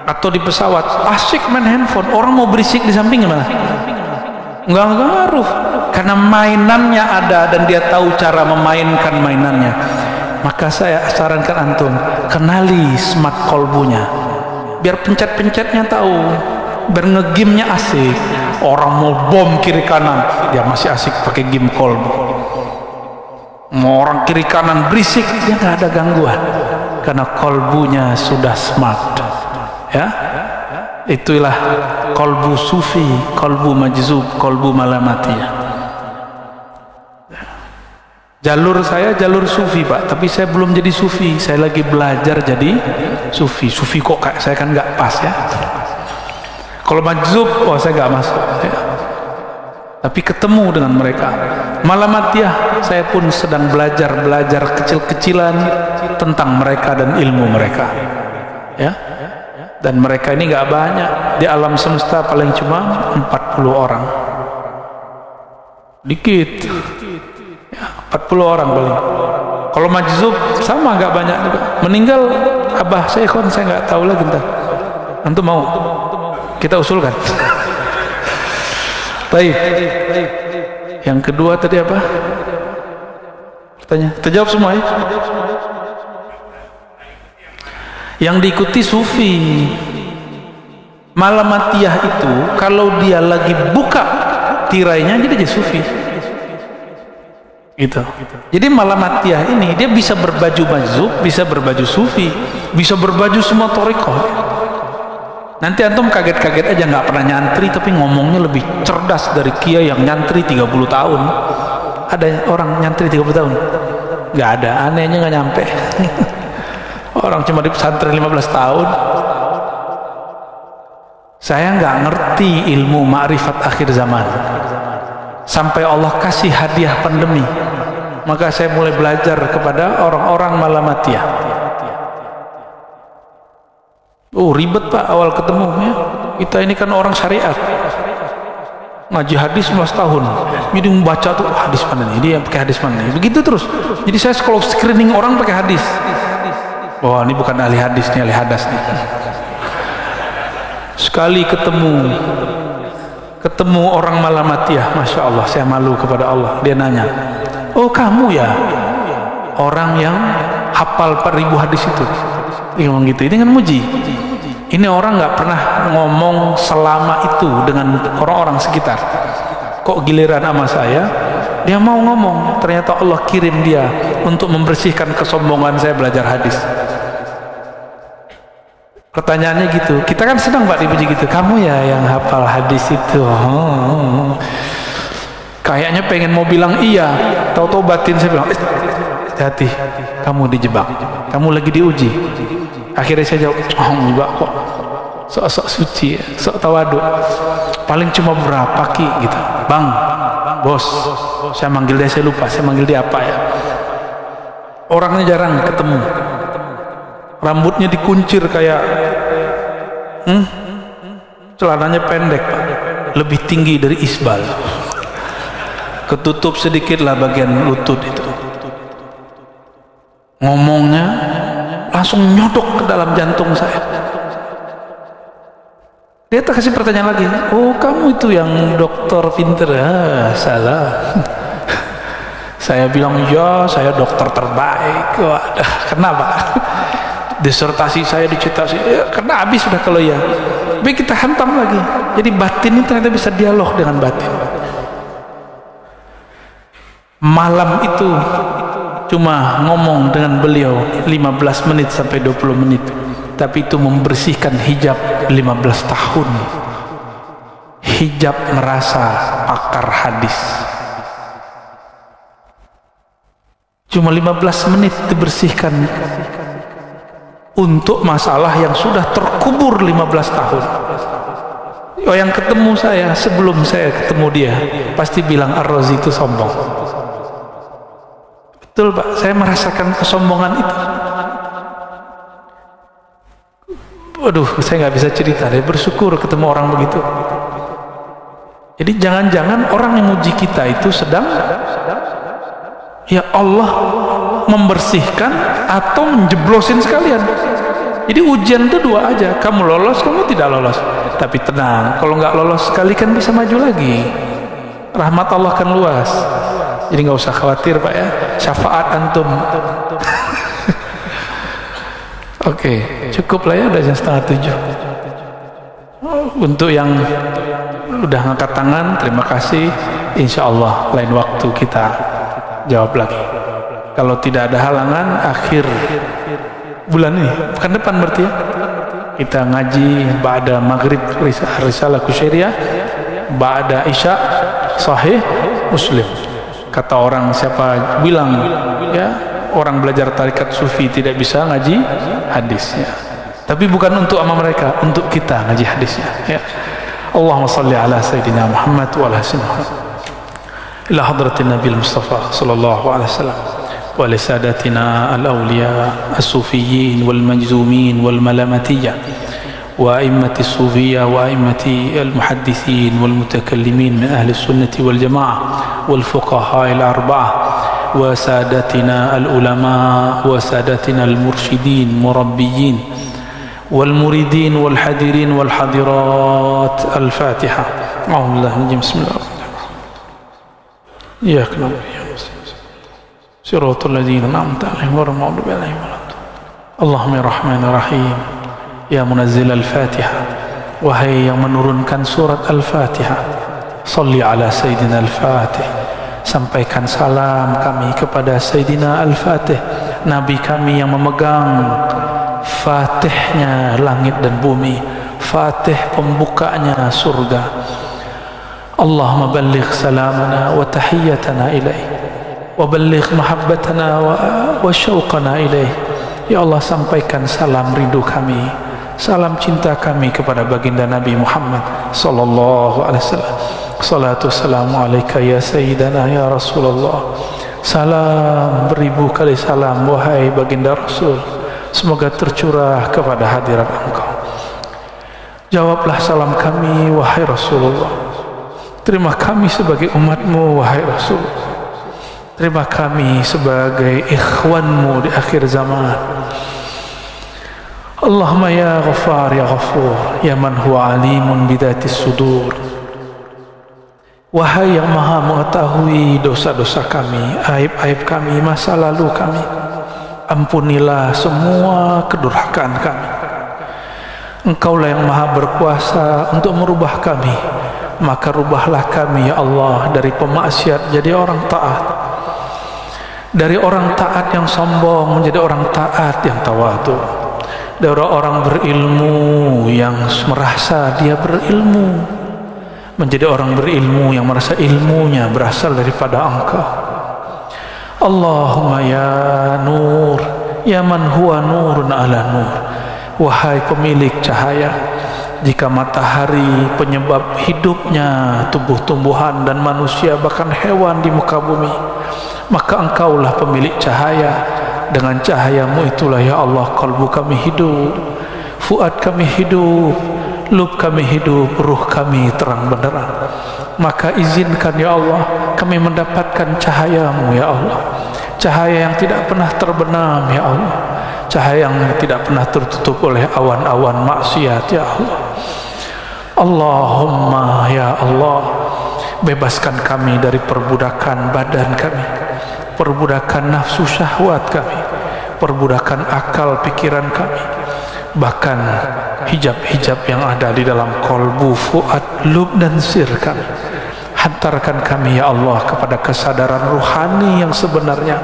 atau di pesawat, asik main handphone, orang mau berisik di samping gimana? Nggak ngaruh, karena mainannya ada dan dia tahu cara memainkan mainannya. Maka saya sarankan antum, kenali smart kolbunya, biar pencet-pencetnya tahu, biar ngegame-nya asik. Orang mau bom kiri kanan, dia masih asik pakai game kolbu. Mau orang kiri kanan berisik, dia nggak ada gangguan, karena kolbunya sudah smart. Ya, itulah kolbu sufi, kolbu majzub, kolbu malamatiyah. Jalur saya jalur sufi Pak, tapi saya belum jadi sufi, saya lagi belajar jadi sufi. Sufi kok kayak saya kan nggak pas ya. Kalau majzub, oh saya nggak masuk ya. Tapi ketemu dengan mereka. Malamatiyah, saya pun sedang belajar kecil-kecilan tentang mereka dan ilmu mereka ya. Dan mereka ini nggak banyak, di alam semesta paling cuma 40 orang, dikit ya, 40 orang paling. Kalau majzub sama nggak banyak juga. Meninggal abah saya nggak tahu lagi ntar. Antum mau kita usulkan. Baik. Yang kedua tadi apa? Pertanyaan terjawab semua ya? Yang diikuti sufi. Malamatiyah itu kalau dia lagi buka tirainya jadi sufi gitu. Jadi malamatiyah ini dia bisa berbaju majzub, bisa berbaju sufi, bisa berbaju semua thariqah. Nanti antum kaget-kaget aja, nggak pernah nyantri tapi ngomongnya lebih cerdas dari kiai yang nyantri 30 tahun. Ada orang nyantri 30 tahun? Nggak ada, anehnya nggak nyampe. Orang cuma di pesantren 15 tahun. Saya nggak ngerti ilmu ma'rifat akhir zaman sampai Allah kasih hadiah pandemi, maka saya mulai belajar kepada orang-orang malamatiyah. Oh ribet Pak awal ketemu ya. Kita ini kan orang syariat, ngaji hadis 11 tahun, jadi membaca tuh hadis mana nih, dia pakai hadis mana nih, begitu terus. Jadi saya kalau screening orang pakai hadis. Wah ini bukan ahli hadis nih, ahli hadas nih. Sekali ketemu orang malamatiyah, masya Allah saya malu kepada Allah. Dia nanya, oh kamu ya orang yang hafal 4000 hadis itu? Dia ngomong gitu, ini kan muji. Ini orang nggak pernah ngomong selama itu dengan orang-orang sekitar. Kok giliran sama saya dia mau ngomong? Ternyata Allah kirim dia untuk membersihkan kesombongan saya belajar hadis. Pertanyaannya gitu, kita kan senang Pak dipuji gitu, kamu ya yang hafal hadis itu. Kayaknya pengen mau bilang iya, tahu-tahu batin saya bilang, hati-hati, kamu dijebak, kamu lagi diuji. Akhirnya saya jawab, enggak kok, sok-sok suci, sok tawadu, paling cuma berapa ki gitu. Bang, bos, saya manggil dia, saya lupa, saya manggil dia apa ya. Orangnya jarang ketemu, rambutnya dikuncir kayak celananya pendek Pak, lebih tinggi dari isbal, ketutup sedikit lah bagian lutut itu. Ngomongnya langsung nyodok ke dalam jantung saya. Dia tak kasih pertanyaan lagi, oh kamu itu yang dokter pinter? Salah. Saya bilang ya saya dokter terbaik. Wadah, kenapa? Disertasi saya dicitasi ya, karena habis sudah kalau ya. Tapi kita hantam lagi. Jadi batin ini ternyata bisa dialog dengan batin. Malam itu cuma ngomong dengan beliau 15 menit sampai 20 menit, tapi itu membersihkan hijab 15 tahun. Hijab merasa pakar hadis. Cuma 15 menit dibersihkan untuk masalah yang sudah terkubur 15 tahun. Oh, yang ketemu saya sebelum saya ketemu dia pasti bilang Ar-Razi itu sombong. Betul Pak, saya merasakan kesombongan itu. Waduh, saya nggak bisa cerita deh, bersyukur ketemu orang begitu. Jadi jangan-jangan orang yang muji kita itu sedang ya Allah membersihkan atau menjeblosin sekalian. Jadi ujian itu dua aja, kamu lolos, kamu tidak lolos. Tapi tenang, kalau nggak lolos sekali kan bisa maju lagi. Rahmat Allah kan luas, jadi nggak usah khawatir Pak ya, syafaat antum. Oke, cukup lah ya, udah jam 6:30. Untuk yang udah ngangkat tangan, terima kasih. Insya Allah lain waktu kita jawab lagi. Kalau tidak ada halangan, akhir bulan ini, pekan depan berarti ya, kita ngaji ba'da maghrib risalah Kusyairiyah, ba'da isya sahih Muslim. Kata orang, siapa bilang ya orang belajar tarikat sufi tidak bisa ngaji hadisnya, tapi bukan untuk ama mereka, untuk kita ngaji hadisnya ya. Allahumma salli ala Sayyidina Muhammad wa ala Muhammad ila hadratin Nabil Mustafa sallallahu alaihi wasallam wa li sadatina al-awliya as-sufiyyin wal majzumin wal malamatiyya wa a'immati as-sufiyya wa a'immati al-muhaddithin wal mutakallimin min ahli sunnati wal jamaah wal fuqaha al-arba'ah wa sadatina al-ulama wa sadatina al-mursyidin murabbiyin wal muridin wal hadirin wal hadirat. Al-Fatihah. A'udzubillahi bismillahirrahmanirrahim. Iyyaka na'budu wa iyyaka nasta'in. Shiratal ladzina an'amta 'alaihim ghairil maghdubi 'alaihim waladdallin. Allahumma ya Rahmanir Rahim, ya Munazzil Al-Fatihah, wahai yang menurunkan surat Al-Fatihah, salli ala Sayyidina Al-Fatih, sampaikan salam kami kepada Sayyidina Al-Fatih, Nabi kami yang memegang fatihnya langit dan bumi, fatih pembukanya surga. Allahumma balligh salamana wa tahiyyatana ilaih, wa balligh mahabbatana wa syauqana ilaih. Ya Allah, sampaikan salam rindu kami, salam cinta kami kepada baginda Nabi Muhammad sallallahu alaihi wasallam. Salatu wassalamu alaika ya sayyidana ya Rasulullah. Salam beribu kali salam wahai baginda Rasul, semoga tercurah kepada hadirat engkau. Jawablah salam kami wahai Rasulullah. Terima kami sebagai umatmu wahai Rasul. Terima kami sebagai ikhwanmu di akhir zaman. Allahumma ya Ghaffar ya Ghafur, ya man huwa alimun bidatis sudur. Wahai yang maha mengetahui dosa-dosa kami, aib-aib kami, masa lalu kami, ampunilah semua kedurhakaan kami. Engkaulah yang maha berkuasa untuk merubah kami, maka rubahlah kami ya Allah dari pemaksiat jadi orang taat, dari orang taat yang sombong menjadi orang taat yang tawadu, dari orang berilmu yang merasa dia berilmu menjadi orang berilmu yang merasa ilmunya berasal daripada Engkau. Allahumma ya nur, ya man huwa nurun ala nur, wahai pemilik cahaya, jika matahari penyebab hidupnya tumbuh-tumbuhan dan manusia bahkan hewan di muka bumi, maka engkaulah pemilik cahaya. Dengan cahayamu itulah ya Allah kalbu kami hidup, fuad kami hidup, lub kami hidup, ruh kami terang benderang. Maka izinkan ya Allah kami mendapatkan cahayamu ya Allah, cahaya yang tidak pernah terbenam ya Allah, cahaya yang tidak pernah tertutup oleh awan-awan maksiat ya Allah. Allahumma ya Allah, bebaskan kami dari perbudakan badan kami, perbudakan nafsu syahwat kami, perbudakan akal pikiran kami, bahkan hijab-hijab yang ada di dalam kolbu, fuad, lub dan sir kami. Hantarkan kami ya Allah kepada kesadaran ruhani yang sebenarnya,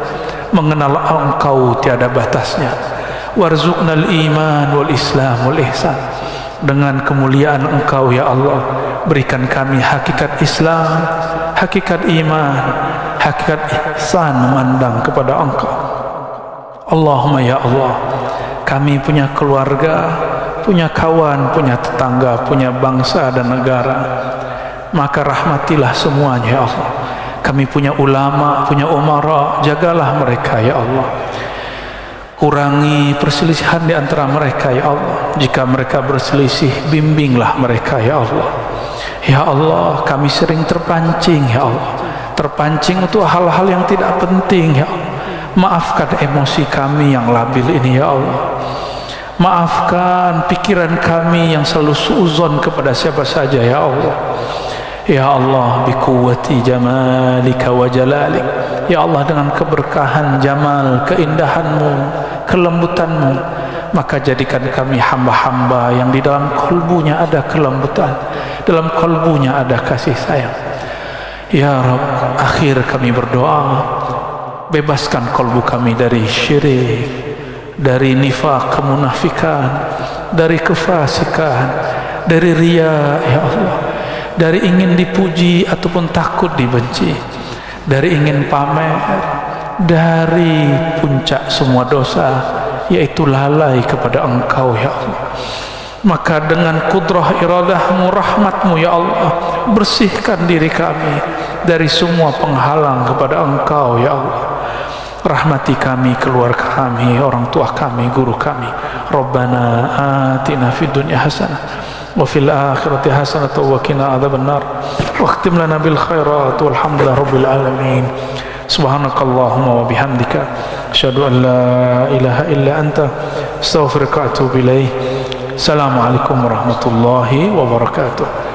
mengenal Engkau tiada batasnya. Warzuqnal iman wal islam wal ihsan. Dengan kemuliaan Engkau ya Allah, berikan kami hakikat Islam, hakikat iman, hakikat ihsan memandang kepada Engkau. Allahumma ya Allah, kami punya keluarga, punya kawan, punya tetangga, punya bangsa dan negara, maka rahmatilah semuanya ya Allah. Kami punya ulama, punya umara, jagalah mereka ya Allah. Kurangi perselisihan di antara mereka ya Allah. Jika mereka berselisih, bimbinglah mereka ya Allah. Ya Allah, kami sering terpancing ya Allah, terpancing untuk hal-hal yang tidak penting ya Allah. Maafkan emosi kami yang labil ini ya Allah. Maafkan pikiran kami yang selalu suuzon kepada siapa saja ya Allah. Ya Allah, bi quwwati jamalika wa jalalik. Ya Allah, dengan keberkahan jamal, keindahanmu, kelembutanmu, maka jadikan kami hamba-hamba yang di dalam kalbunya ada kelembutan, dalam kalbunya ada kasih sayang. Ya Rabb, akhir kami berdoa, bebaskan kalbu kami dari syirik, dari nifaq, kemunafikan, dari kefasikan, dari riya ya Allah, dari ingin dipuji ataupun takut dibenci, dari ingin pamer, dari puncak semua dosa yaitu lalai kepada Engkau ya Allah. Maka dengan kudrah iradahmu, rahmatmu ya Allah, bersihkan diri kami dari semua penghalang kepada Engkau ya Allah. Rahmati kami, keluarga kami, orang tua kami, guru kami. Rabbana atina fid dunya hasanah wa fil akhirati hasanah wa qina adzabannar. Waqtim lana bil khairat walhamdulillahi rabbil alamin. Subhanakallahumma wa bihamdika asyhadu an la ilaha illa anta astaghfiruka wa atubu ilaik. Assalamualaikum warahmatullahi wabarakatuh.